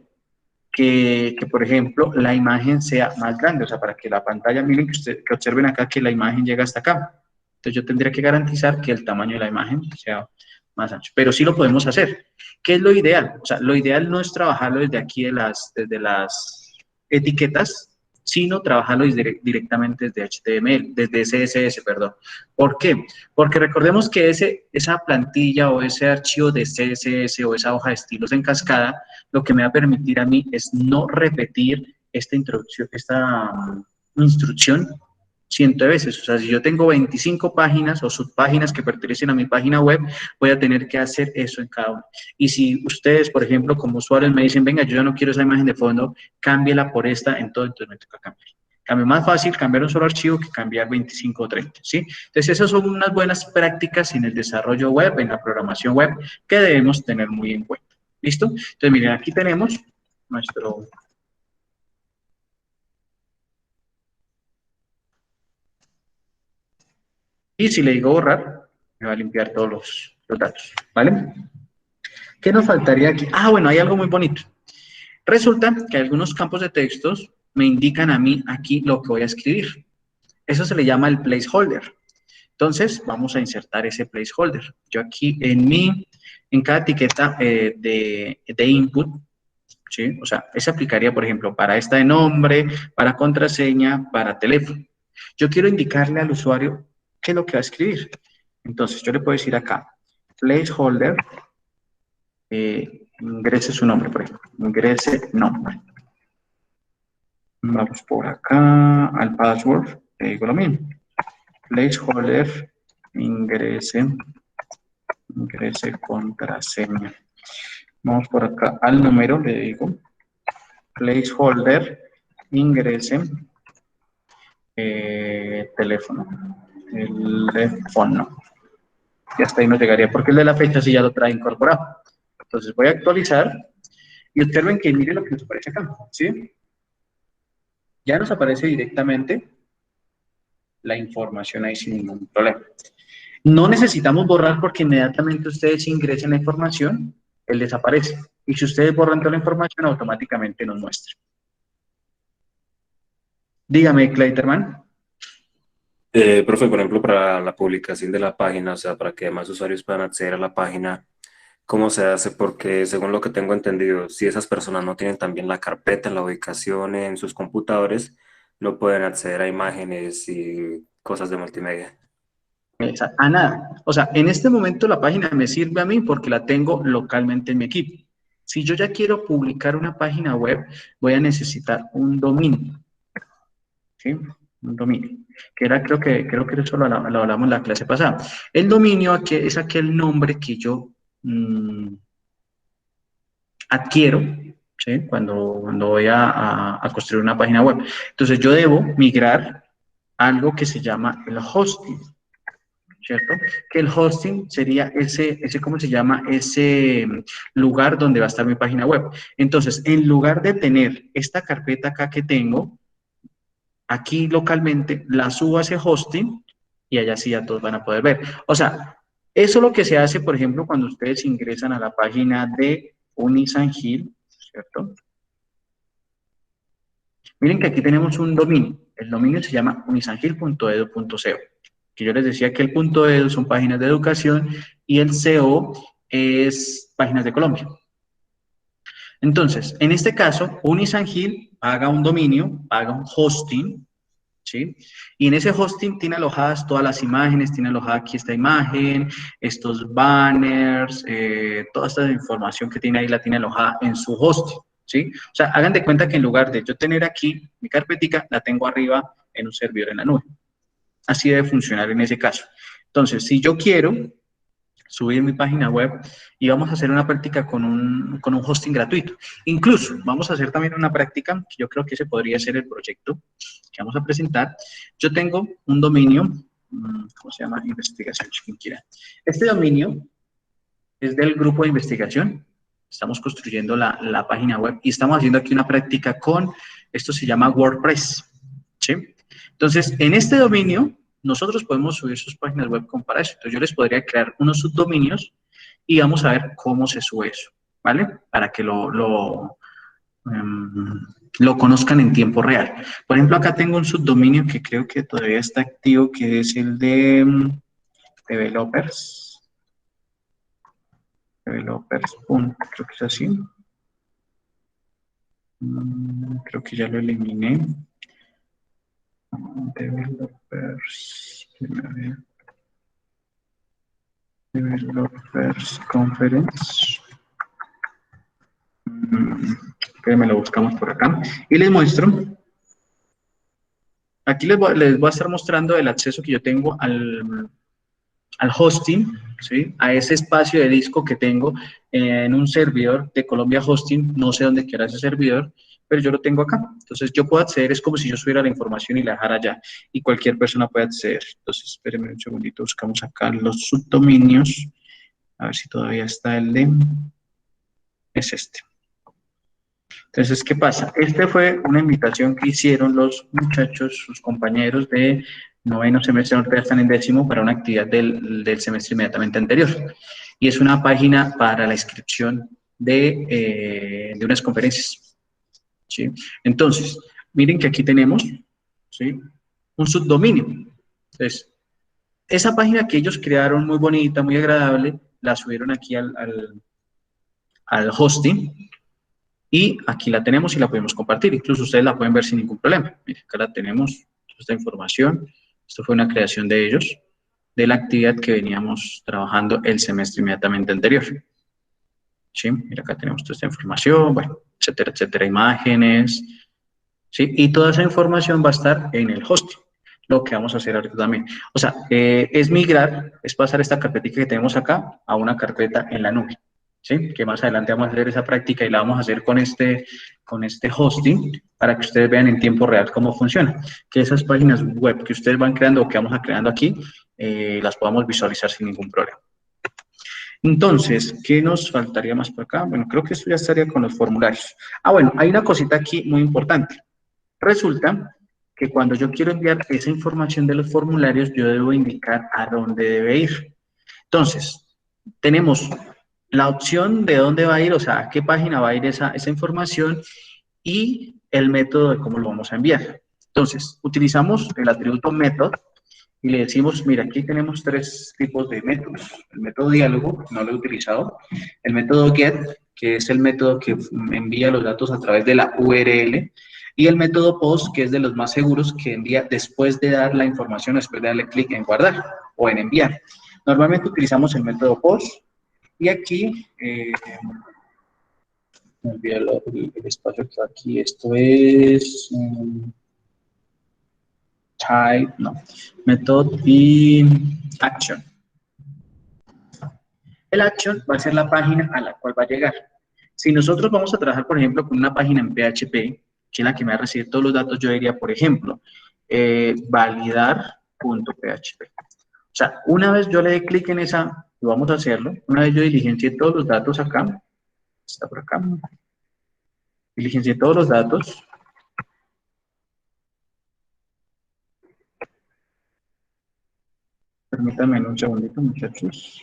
[SPEAKER 1] Que, por ejemplo, la imagen sea más grande, o sea, para que la pantalla, miren que observen acá que la imagen llega hasta acá. Entonces, yo tendría que garantizar que el tamaño de la imagen sea más ancho, pero sí lo podemos hacer. ¿Qué es lo ideal? O sea, lo ideal no es trabajarlo desde aquí, desde las etiquetas, sino trabajarlo directamente desde HTML, desde CSS, perdón. ¿Por qué? Porque recordemos que esa plantilla o ese archivo de CSS o esa hoja de estilos en cascada, lo que me va a permitir a mí es no repetir esta introducción, esta instrucción cientos de veces. O sea, si yo tengo 25 páginas o subpáginas que pertenecen a mi página web, voy a tener que hacer eso en cada una. Y si ustedes, por ejemplo, como usuarios me dicen, venga, yo ya no quiero esa imagen de fondo, cámbiela por esta, entonces me toca cambiar. Cambio más fácil cambiar un solo archivo que cambiar 25 o 30, ¿sí? Entonces, esas son unas buenas prácticas en el desarrollo web, en la programación web, que debemos tener muy en cuenta. ¿Listo? Entonces, miren, aquí tenemos nuestro... Y si le digo borrar, me va a limpiar todos los datos, ¿vale? ¿Qué nos faltaría aquí? Ah, bueno, hay algo muy bonito. Resulta que algunos campos de textos me indican a mí aquí lo que voy a escribir. Eso se le llama el placeholder. Entonces, vamos a insertar ese placeholder. Yo aquí en cada etiqueta de input, ¿sí? O sea, ese aplicaría, por ejemplo, para esta de nombre, para contraseña, para teléfono. Yo quiero indicarle al usuario qué es lo que va a escribir. Entonces, yo le puedo decir acá, placeholder, ingrese su nombre, por ejemplo, ingrese nombre. Vamos por acá al password, le digo lo mismo. Placeholder, ingrese contraseña. Vamos por acá al número, le digo. Placeholder, ingrese teléfono. Teléfono. Y hasta ahí nos llegaría, porque el de la fecha sí ya lo trae incorporado. Entonces voy a actualizar y observen que mire lo que nos aparece acá, ¿sí? Ya nos aparece directamente la información ahí sin ningún problema. No necesitamos borrar porque inmediatamente ustedes ingresen la información, él desaparece. Y si ustedes borran toda la información, automáticamente nos muestra. Dígame, Clayterman.
[SPEAKER 2] Profe, por ejemplo, para la publicación de la página, o sea, para que más usuarios puedan acceder a la página, ¿cómo se hace? Porque según lo que tengo entendido, si esas personas no tienen también la carpeta, la ubicación en sus computadores, no pueden acceder a imágenes y cosas de multimedia.
[SPEAKER 1] A nada. O sea, en este momento la página me sirve a mí porque la tengo localmente en mi equipo. Si yo ya quiero publicar una página web, voy a necesitar un dominio. ¿Sí? Un dominio. Que era, creo que eso lo hablamos en la clase pasada. El dominio es aquel nombre que yo adquiero, ¿sí? Cuando voy a construir una página web. Entonces yo debo migrar a algo que se llama el hosting, ¿cierto? Que el hosting sería ¿cómo se llama? Ese lugar donde va a estar mi página web. Entonces, en lugar de tener esta carpeta acá que tengo, aquí localmente la subo a ese hosting y allá sí ya todos van a poder ver. O sea, eso es lo que se hace, por ejemplo, cuando ustedes ingresan a la página de Unisangil, ¿cierto? Miren que aquí tenemos un dominio. El dominio se llama unisangil.edu.co. Que yo les decía que el .edu son páginas de educación y el CO es páginas de Colombia. Entonces, en este caso, Unisangil paga un dominio, paga un hosting, ¿sí? Y en ese hosting tiene alojadas todas las imágenes, tiene alojada aquí esta imagen, estos banners, toda esta información que tiene ahí la tiene alojada en su hosting, ¿sí? O sea, hagan de cuenta que en lugar de yo tener aquí mi carpetica, la tengo arriba en un servidor en la nube. Así debe funcionar en ese caso. Entonces, si yo quiero subir mi página web y vamos a hacer una práctica con un hosting gratuito. Incluso vamos a hacer también una práctica, que yo creo que ese podría ser el proyecto que vamos a presentar. Yo tengo un dominio, ¿cómo se llama? Investigación, si quien quiera. Este dominio es del grupo de investigación. Estamos construyendo la página web y estamos haciendo aquí una práctica con, esto se llama WordPress, ¿sí? Entonces, en este dominio, nosotros podemos subir sus páginas web con para eso. Entonces, yo les podría crear unos subdominios y vamos a ver cómo se sube eso, ¿vale? Para que lo conozcan en tiempo real. Por ejemplo, acá tengo un subdominio que creo que todavía está activo, que es el de developers. Developers. Creo que es así. Creo que ya lo eliminé. Developers, déjame ver. Developers Conference. Que me lo buscamos por acá. Y les muestro. Aquí les voy a estar mostrando el acceso que yo tengo al hosting, ¿sí? A ese espacio de disco que tengo en un servidor de Colombia Hosting. No sé dónde queda ese servidor, pero yo lo tengo acá. Entonces yo puedo acceder, es como si yo subiera la información y la dejara allá. Y cualquier persona puede acceder. Entonces, espérenme un segundito, buscamos acá los subdominios. A ver si todavía está el de... Es este. Entonces, ¿qué pasa? Este fue una invitación que hicieron los muchachos, sus compañeros de noveno semestre, ahorita están en décimo, para una actividad del semestre inmediatamente anterior. Y es una página para la inscripción de unas conferencias, ¿sí? Entonces, miren que aquí tenemos, ¿sí? Un subdominio. Entonces, esa página que ellos crearon, muy bonita, muy agradable, la subieron aquí al hosting. Y aquí la tenemos y la podemos compartir. Incluso ustedes la pueden ver sin ningún problema. Miren, acá la tenemos, esta información. Esto fue una creación de ellos, de la actividad que veníamos trabajando el semestre inmediatamente anterior. ¿Sí? Mira, acá tenemos toda esta información, bueno, etcétera, etcétera, imágenes. ¿Sí? Y toda esa información va a estar en el hosting. Lo que vamos a hacer ahorita también. O sea, es migrar, es pasar esta carpetita que tenemos acá a una carpeta en la nube. ¿Sí? Que más adelante vamos a hacer esa práctica y la vamos a hacer con este hosting para que ustedes vean en tiempo real cómo funciona. Que esas páginas web que ustedes van creando o que vamos a creando aquí, las podamos visualizar sin ningún problema. Entonces, ¿qué nos faltaría más por acá? Bueno, creo que esto ya estaría con los formularios. Ah, bueno, hay una cosita aquí muy importante. Resulta que cuando yo quiero enviar esa información de los formularios, yo debo indicar a dónde debe ir. Entonces, tenemos la opción de dónde va a ir, o sea, a qué página va a ir esa información y el método de cómo lo vamos a enviar. Entonces, utilizamos el atributo method y le decimos, mira, aquí tenemos tres tipos de métodos. El método diálogo, no lo he utilizado. El método get, que es el método que envía los datos a través de la URL. Y el método post, que es de los más seguros, que envía después de dar la información, después de darle clic en guardar o en enviar. Normalmente utilizamos el método post y aquí, me olvidé el espacio que aquí, esto es type, no, method y action. El action va a ser la página a la cual va a llegar. Si nosotros vamos a trabajar, por ejemplo, con una página en PHP, que es la que me va a recibir todos los datos, yo diría, por ejemplo, validar.php. O sea, una vez yo le dé clic en esa, y vamos a hacerlo, una vez yo diligencié todos los datos acá, está por acá, diligencié todos los datos, permítanme un segundito, muchachos.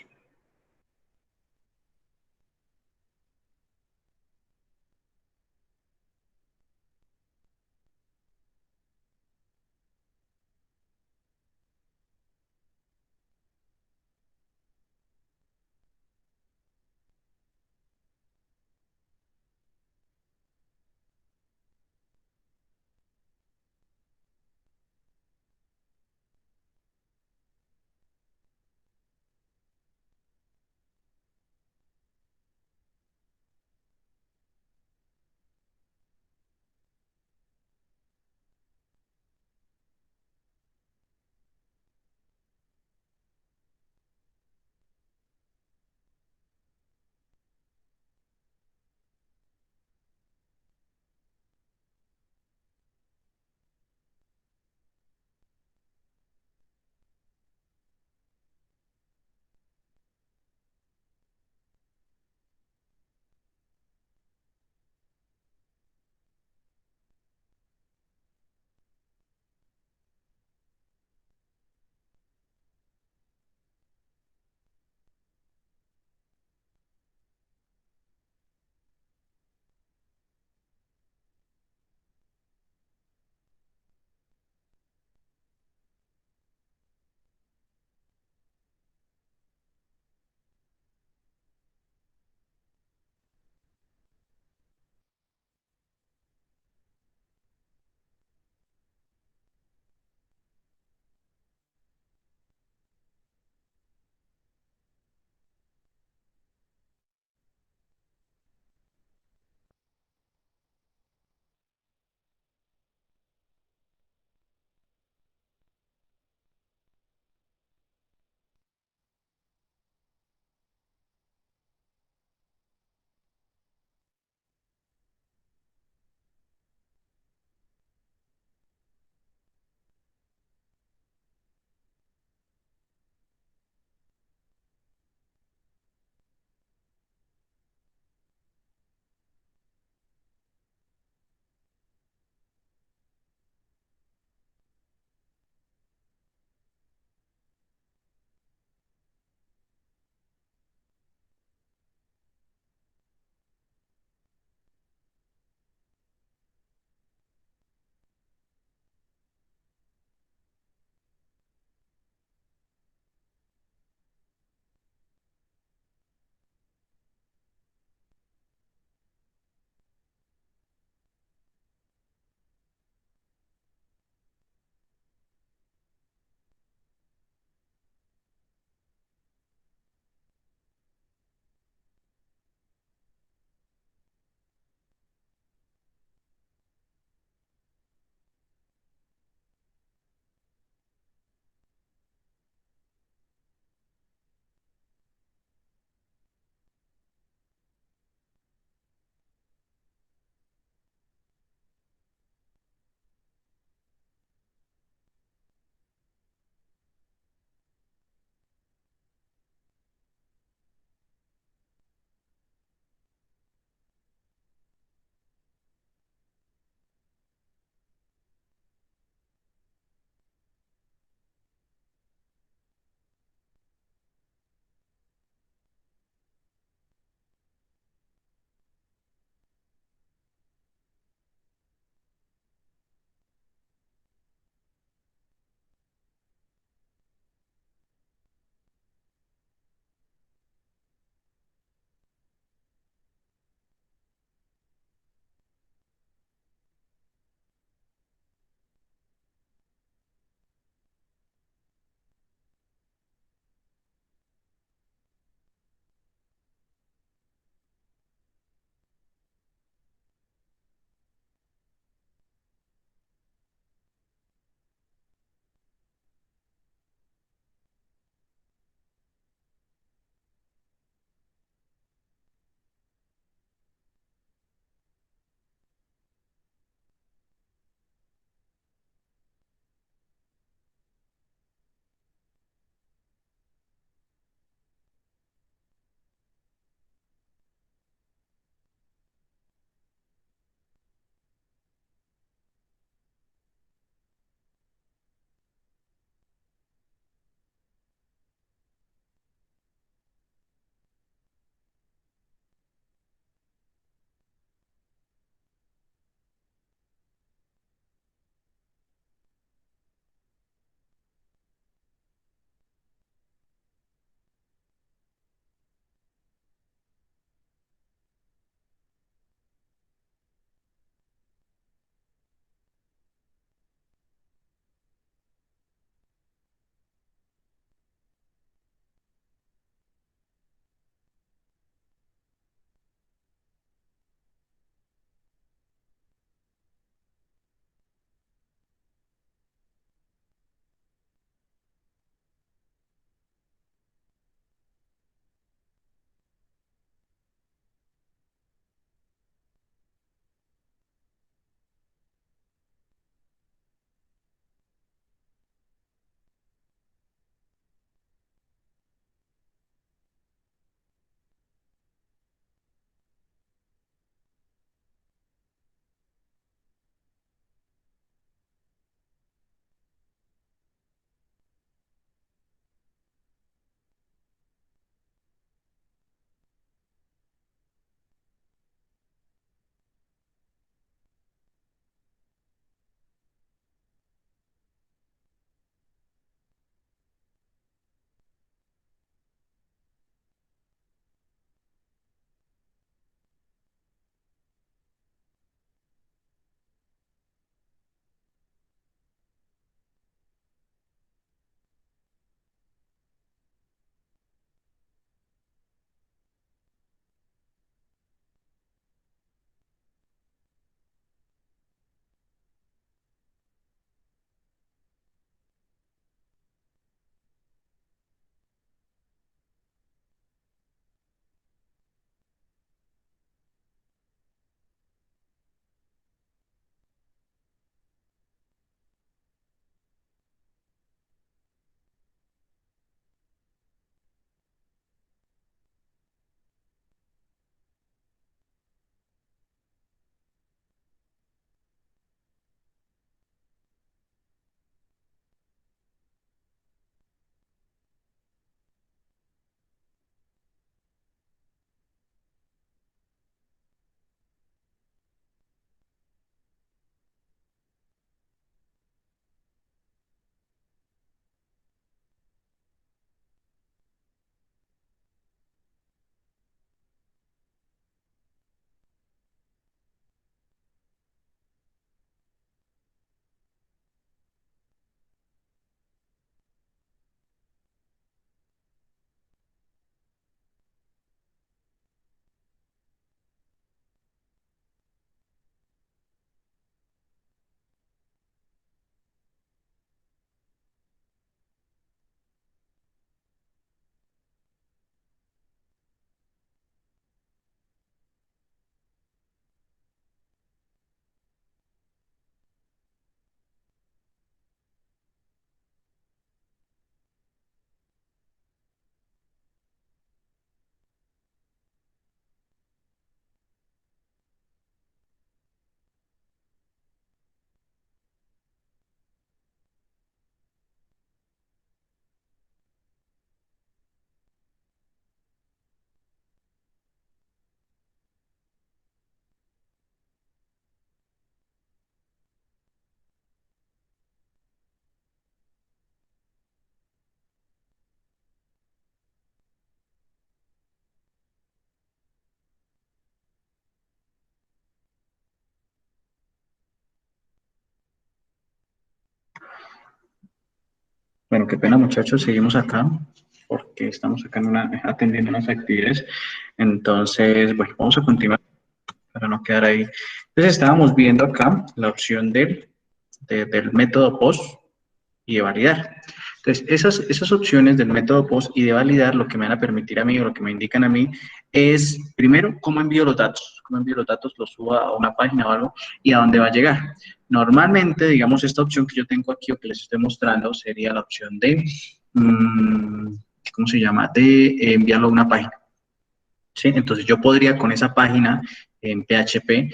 [SPEAKER 1] Bueno, qué pena, muchachos, seguimos acá porque estamos acá atendiendo unas actividades. Entonces, bueno, vamos a continuar para no quedar ahí. Entonces, estábamos viendo acá la opción del método POST y de validar. Entonces, esas opciones del método POST y de validar lo que me van a permitir a mí o lo que me indican a mí es, primero, cómo envío los datos. Cómo envío los datos, los subo a una página o algo y a dónde va a llegar. Normalmente, digamos, esta opción que yo tengo aquí o que les estoy mostrando sería la opción de, ¿cómo se llama? De enviarlo a una página. ¿Sí? Entonces, yo podría con esa página en PHP,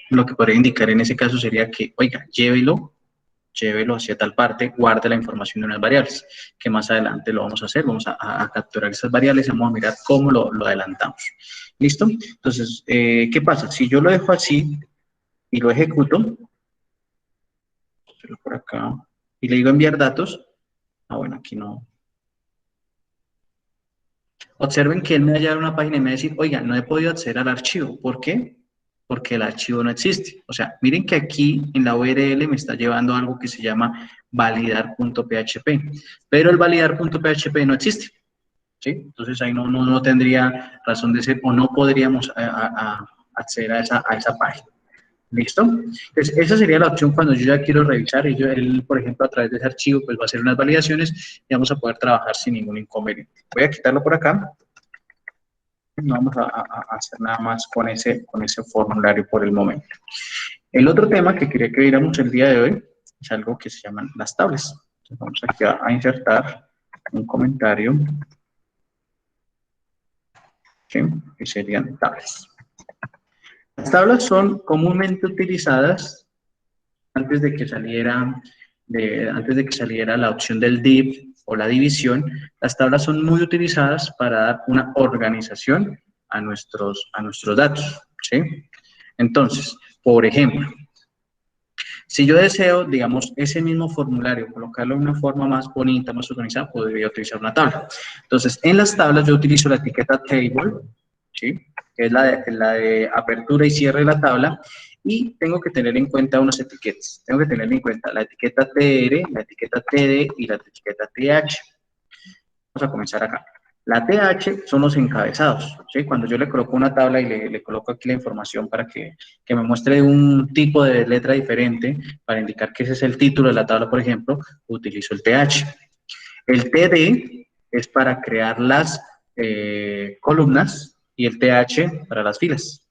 [SPEAKER 1] lo que podría indicar en ese caso sería que, oiga, llévelo hacia tal parte, guarde la información de unas variables, que más adelante lo vamos a hacer, vamos a capturar esas variables y vamos a mirar cómo lo adelantamos. ¿Listo? Entonces, ¿qué pasa? Si yo lo dejo así y lo ejecuto, por acá, y le digo enviar datos, bueno, aquí no. Observen que él me va a llevar a una página y me va a decir, oiga, no he podido acceder al archivo. ¿Por qué? Porque el archivo no existe. O sea, miren que aquí en la URL me está llevando algo que se llama validar.php, pero el validar.php no existe. ¿Sí? Entonces ahí no tendría razón de ser o no podríamos acceder a esa página. ¿Listo? Entonces, esa sería la opción cuando yo ya quiero revisar y él, por ejemplo, a través de ese archivo, pues va a hacer unas validaciones y vamos a poder trabajar sin ningún inconveniente. Voy a quitarlo por acá. No vamos a hacer nada más con ese formulario por el momento. El otro tema que quería que viéramos el día de hoy es algo que se llaman las tablas. Entonces, vamos aquí a insertar un comentario, ¿sí? Que serían tablas. Las tablas son comúnmente utilizadas antes de que saliera la opción del div o la división. Las tablas son muy utilizadas para dar una organización a nuestros datos, ¿sí? Entonces, por ejemplo, si yo deseo, digamos, ese mismo formulario, colocarlo de una forma más bonita, más organizada, podría utilizar una tabla. Entonces, en las tablas yo utilizo la etiqueta table, ¿sí? Que es la de apertura y cierre de la tabla, y tengo que tener en cuenta unas etiquetas. Tengo que tener en cuenta la etiqueta TR, la etiqueta TD y la etiqueta TH. Vamos a comenzar acá. La TH son los encabezados, ¿sí? Cuando yo le coloco una tabla y le coloco aquí la información para que me muestre un tipo de letra diferente, para indicar que ese es el título de la tabla, por ejemplo, utilizo el TH. El TD es para crear las columnas y el TH para las filas,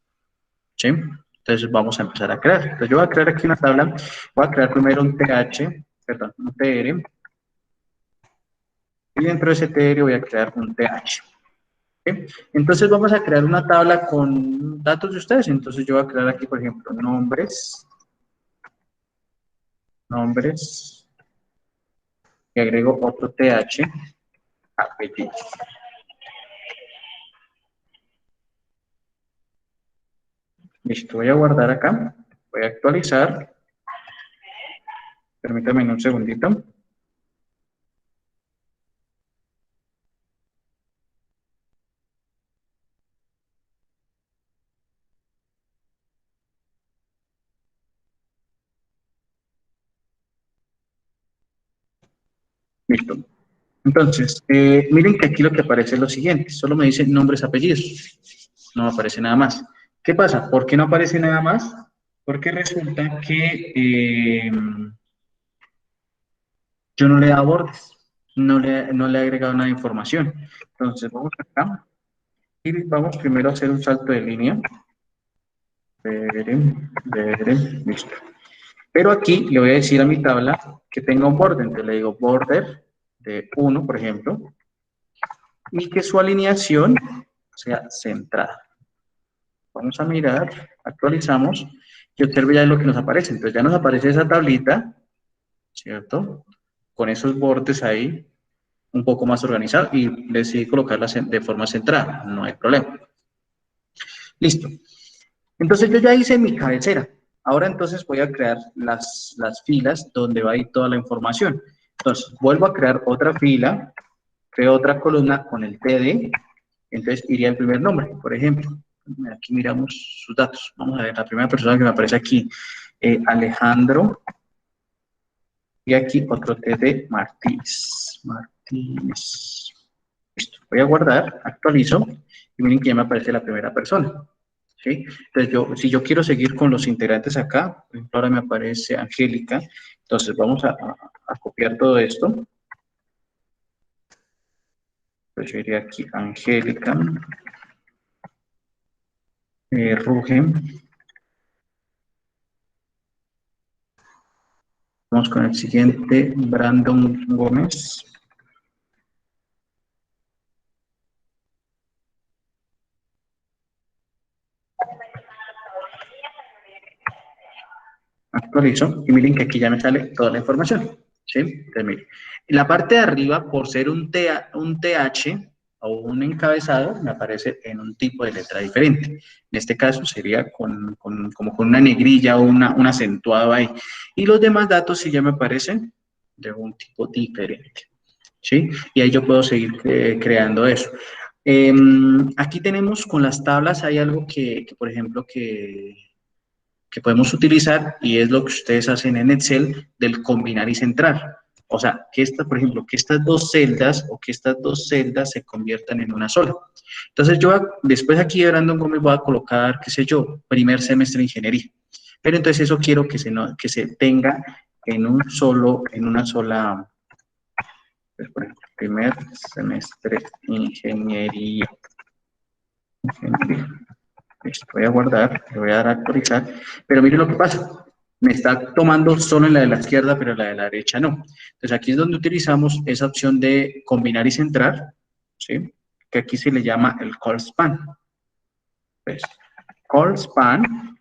[SPEAKER 1] ¿sí? Entonces vamos a empezar a crear. Entonces yo voy a crear aquí una tabla, voy a crear primero un TR, y dentro de ese TR voy a crear un TH. ¿Okay? Entonces vamos a crear una tabla con datos de ustedes. Entonces yo voy a crear aquí, por ejemplo, nombres, y agrego otro TH, apellidos. Listo, voy a guardar acá, voy a actualizar. Permítame un segundito. Listo. Entonces, miren que aquí lo que aparece es lo siguiente, solo me dice nombres, apellidos, no me aparece nada más. ¿Qué pasa? ¿Por qué no aparece nada más? Porque resulta que yo no le he dado bordes, no le he agregado nada de información. Entonces, vamos acá y vamos primero a hacer un salto de línea. Listo. Pero aquí le voy a decir a mi tabla que tenga un border, entonces le digo border de 1, por ejemplo, y que su alineación sea centrada. Vamos a mirar, actualizamos, y observe ya lo que nos aparece. Entonces ya nos aparece esa tablita, ¿cierto? Con esos bordes ahí, un poco más organizado, y decidí colocarlas de forma centrada, no hay problema. Listo. Entonces yo ya hice mi cabecera. Ahora entonces voy a crear las filas donde va a ir toda la información. Entonces vuelvo a crear otra fila, creo otra columna con el TD, entonces iría el primer nombre, por ejemplo. Aquí miramos sus datos. Vamos a ver, la primera persona que me aparece aquí, Alejandro Y aquí otro T de Martínez. Martínez. Listo. Voy a guardar, actualizo y miren que ya me aparece la primera persona. ¿Sí? Entonces, si yo quiero seguir con los integrantes acá, por ejemplo, ahora me aparece Angélica. Entonces, vamos a copiar todo esto. Pues yo iría aquí, Angélica, Rugen. Vamos con el siguiente, Brandon Gómez. Actualizo y miren que aquí ya me sale toda la información. ¿Sí? Entonces, miren. En la parte de arriba, por ser un TH o un encabezado, me aparece en un tipo de letra diferente. En este caso sería como con una negrilla o un acentuado ahí. Y los demás datos sí ya me aparecen de un tipo diferente. ¿Sí? Y ahí yo puedo seguir creando eso. Aquí tenemos con las tablas, hay algo por ejemplo, que podemos utilizar y es lo que ustedes hacen en Excel del combinar y centrar. O sea, por ejemplo, que estas dos celdas o que estas dos celdas se conviertan en una sola. Entonces después aquí de Brandon Gómez voy a colocar, qué sé yo, primer semestre de ingeniería. Pero entonces eso quiero que que se tenga en una sola, pues, por ejemplo, primer semestre ingeniería. Ingeniería. Listo, voy a guardar, le voy a dar a actualizar, pero miren lo que pasa. Me está tomando solo en la de la izquierda, pero en la de la derecha no. Entonces aquí es donde utilizamos esa opción de combinar y centrar, ¿sí? Que aquí se le llama el call span. Pues, call span,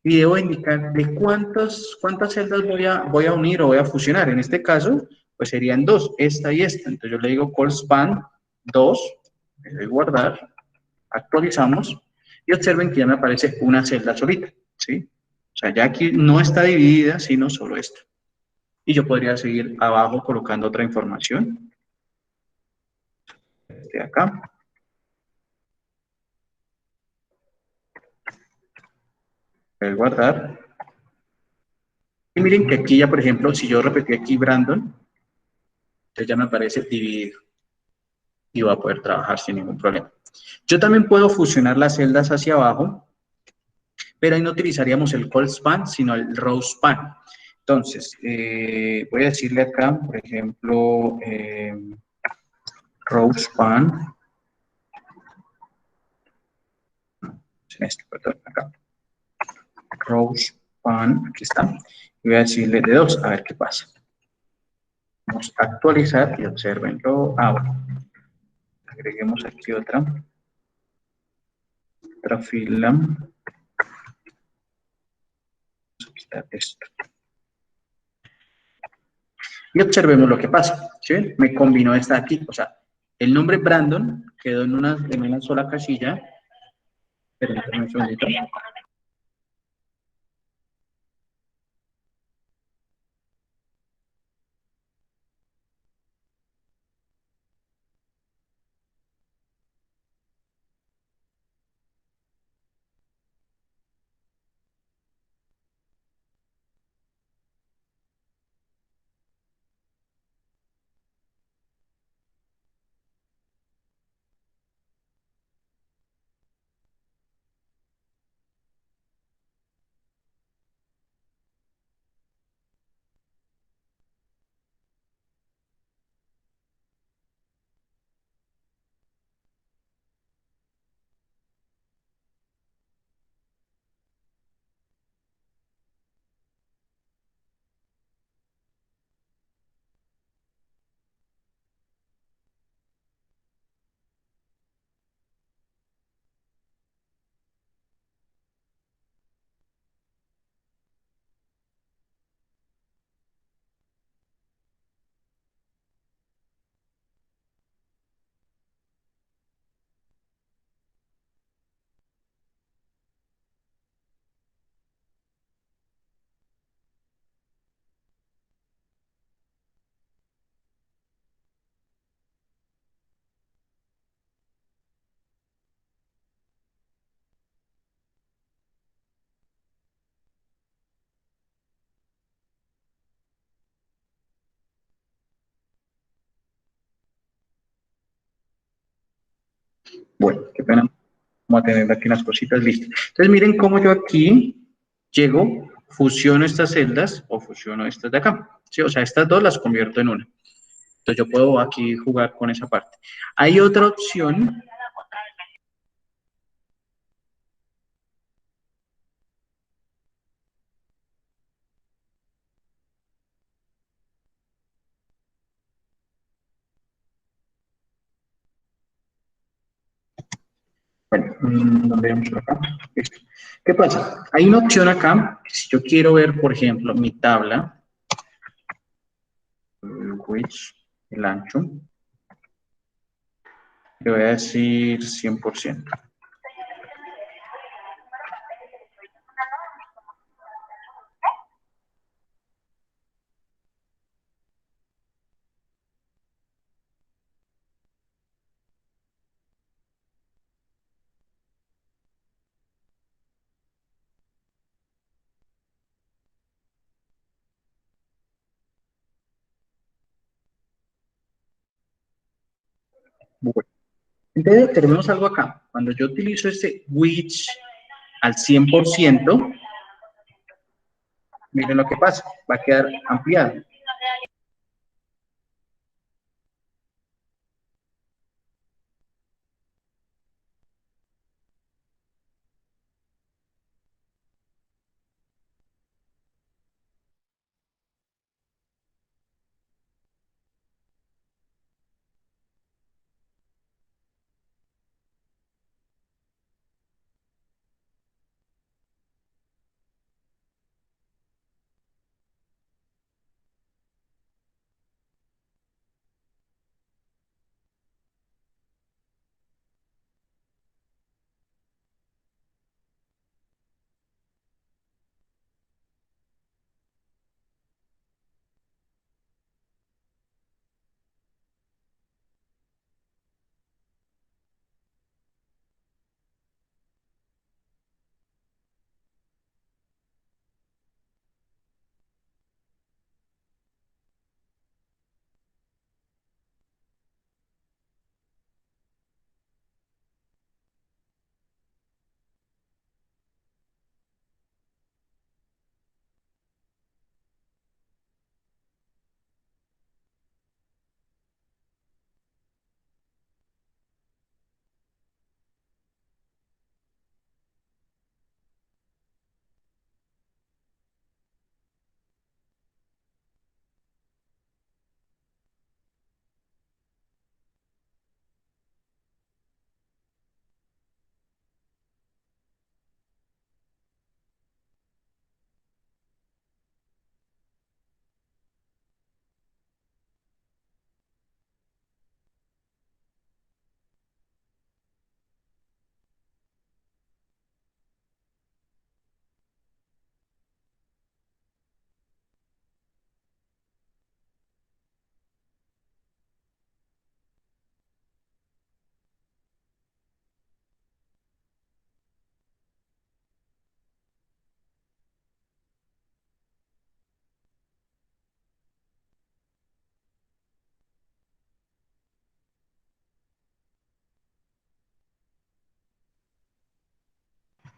[SPEAKER 1] y debo indicar de cuántas celdas voy a unir o voy a fusionar. En este caso, pues serían dos, esta y esta. Entonces yo le digo call span 2, le doy guardar, actualizamos y observen que ya me aparece una celda solita, ¿sí? O sea, ya aquí no está dividida, sino solo esto. Y yo podría seguir abajo colocando otra información. De acá. Voy a guardar. Y miren que aquí ya, por ejemplo, si yo repetí aquí Brandon, entonces ya me aparece dividido. Y voy a poder trabajar sin ningún problema. Yo también puedo fusionar las celdas hacia abajo, pero ahí no utilizaríamos el call span, sino el row span. Entonces, voy a decirle acá, por ejemplo, row span, perdón, acá, row span, aquí está, y voy a decirle de 2, a ver qué pasa. Vamos a actualizar y observenlo ahora. Agreguemos aquí otra fila. Vamos a quitar esto. Y observemos lo que pasa, ¿sí? Me combinó esta aquí, o sea, el nombre Brandon quedó en una sola casilla. Permítanme un segundito. Bueno, qué pena. Vamos a tener aquí unas cositas listas. Entonces, miren cómo yo aquí llego, fusiono estas celdas o fusiono estas de acá. ¿Sí? O sea, estas dos las convierto en una. Entonces, yo puedo aquí jugar con esa parte. Hay otra opción. Bueno, nos veamos por acá. Listo. ¿Qué pasa? Hay una opción acá. Si yo quiero ver, por ejemplo, mi tabla, el width, el ancho, le voy a decir 100%. Bueno, entonces tenemos algo acá. Cuando yo utilizo este width al 100%, miren lo que pasa. Va a quedar ampliado.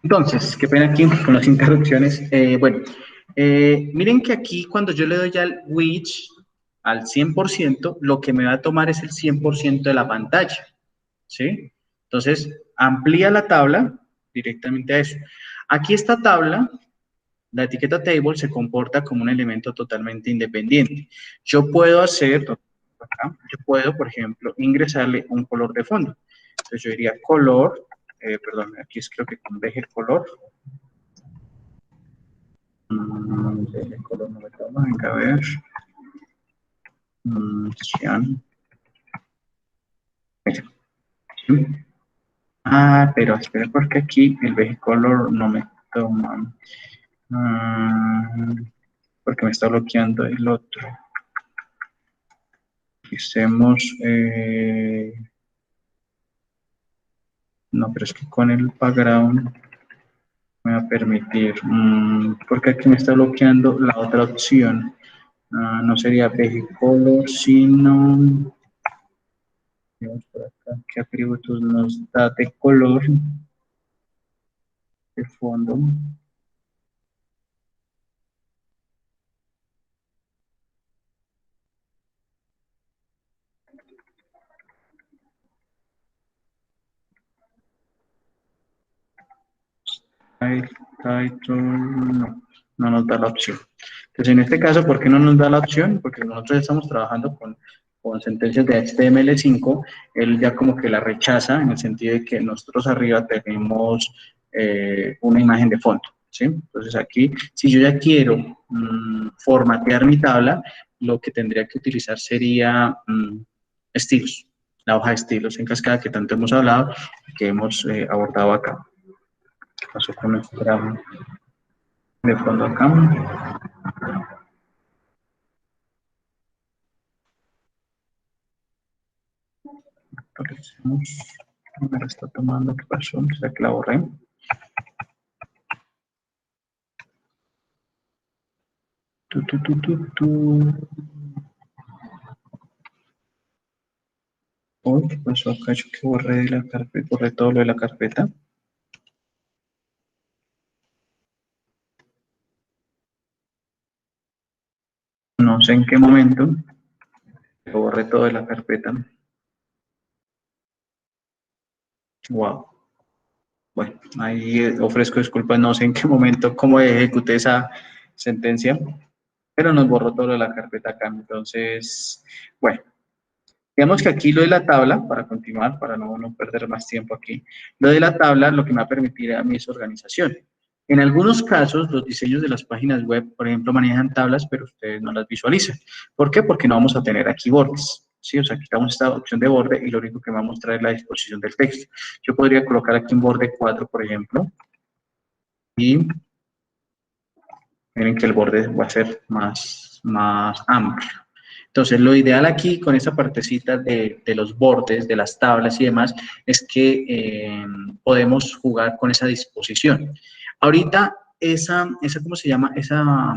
[SPEAKER 1] Entonces, qué pena aquí con las interrupciones. Bueno, miren que aquí cuando yo le doy al width al 100%, lo que me va a tomar es el 100% de la pantalla, ¿sí? Entonces, amplía la tabla directamente a eso. Aquí esta tabla, la etiqueta table, se comporta como un elemento totalmente independiente. Yo puedo hacer, acá, yo puedo, por ejemplo, ingresarle un color de fondo. Entonces, yo diría color, perdón, aquí es creo que con deje color. El color no me toma, venga a ver. Cian. Sí. Ah, pero espera, porque aquí el beige color no me toma. Porque me está bloqueando el otro. Hicimos. No, pero es que con el background me va a permitir. Porque aquí me está bloqueando la otra opción. No sería beige color, sino. Vemos por acá qué atributos nos da de color, de fondo. Title, no nos da la opción. Entonces, en este caso, ¿por qué no nos da la opción? Porque nosotros estamos trabajando con sentencias de HTML5, él ya como que la rechaza en el sentido de que nosotros arriba tenemos una imagen de fondo, ¿sí? Entonces aquí, si yo ya quiero formatear mi tabla, lo que tendría que utilizar sería estilos, la hoja de estilos en cascada que tanto hemos hablado, que hemos abordado acá. Pasó con nuestra de fondo acá. Actualicemos. Me la está tomando. ¿Qué pasó? ¿Será que la borré? Uy, ¿qué pasó acá? Yo que borré de la carpeta, borré todo lo de la carpeta. No sé en qué momento. Lo borré todo de la carpeta. Wow. Bueno, ahí ofrezco disculpas, no sé en qué momento, cómo ejecuté esa sentencia, pero nos borró todo de la carpeta acá. Entonces, bueno, digamos que aquí lo de la tabla, para continuar, para no perder más tiempo aquí, lo de la tabla lo que me va a permitir a mí es organización. En algunos casos, los diseños de las páginas web, por ejemplo, manejan tablas, pero ustedes no las visualizan. ¿Por qué? Porque no vamos a tener aquí bordes. ¿Sí? O sea, quitamos esta opción de borde y lo único que va a mostrar es la disposición del texto. Yo podría colocar aquí un borde 4, por ejemplo, y miren que el borde va a ser más amplio. Entonces, lo ideal aquí con esa partecita de los bordes, de las tablas y demás, es que podemos jugar con esa disposición. Ahorita, ¿cómo se llama? Esa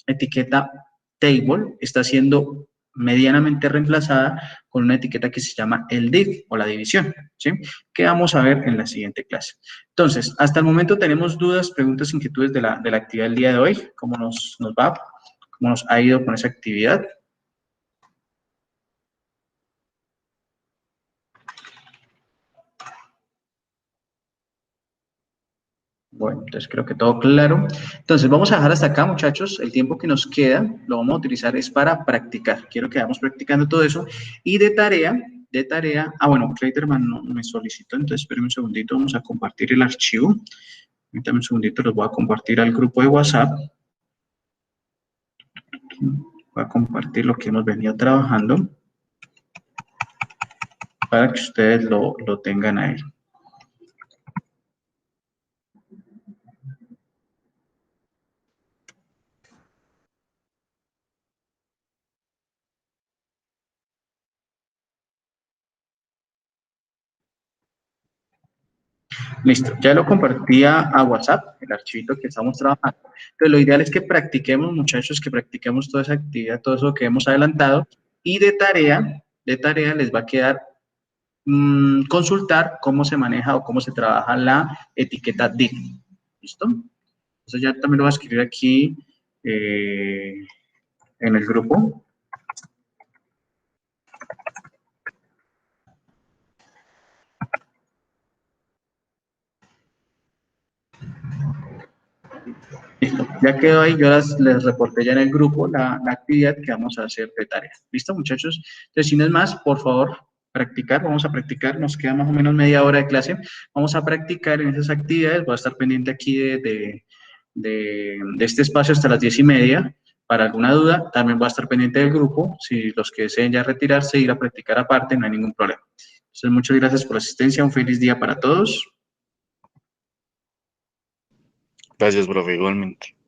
[SPEAKER 1] etiqueta table está siendo medianamente reemplazada con una etiqueta que se llama el div o la división, ¿sí? Que vamos a ver en la siguiente clase. Entonces, hasta el momento tenemos dudas, preguntas, inquietudes de la actividad del día de hoy. ¿Cómo nos va? ¿Cómo nos ha ido con esa actividad? Bueno, entonces creo que todo claro. Entonces vamos a dejar hasta acá, muchachos. El tiempo que nos queda lo vamos a utilizar es para practicar. Quiero que vayamos practicando todo eso. Y de tarea, bueno, Clayderman no me solicitó, entonces espérenme un segundito, vamos a compartir el archivo. Permítanme un segundito, los voy a compartir al grupo de WhatsApp. Voy a compartir lo que hemos venido trabajando para que ustedes lo tengan ahí. Listo, ya lo compartía a WhatsApp, el archivito que estamos trabajando. Entonces, lo ideal es que practiquemos, muchachos, que practiquemos toda esa actividad, todo eso que hemos adelantado. Y de tarea les va a quedar consultar cómo se maneja o cómo se trabaja la etiqueta div. ¿Listo? Entonces ya también lo voy a escribir aquí en el grupo. Listo, ya quedó ahí, yo les reporté ya en el grupo la actividad que vamos a hacer de tarea. ¿Listo, muchachos? Entonces, si no es más, por favor, practicar, vamos a practicar, nos queda más o menos media hora de clase, vamos a practicar en esas actividades, voy a estar pendiente aquí de este espacio hasta las 10:30, para alguna duda, también voy a estar pendiente del grupo, si los que deseen ya retirarse, ir a practicar aparte, no hay ningún problema. Entonces, muchas gracias por la asistencia, un feliz día para todos.
[SPEAKER 4] Gracias, profe, igualmente.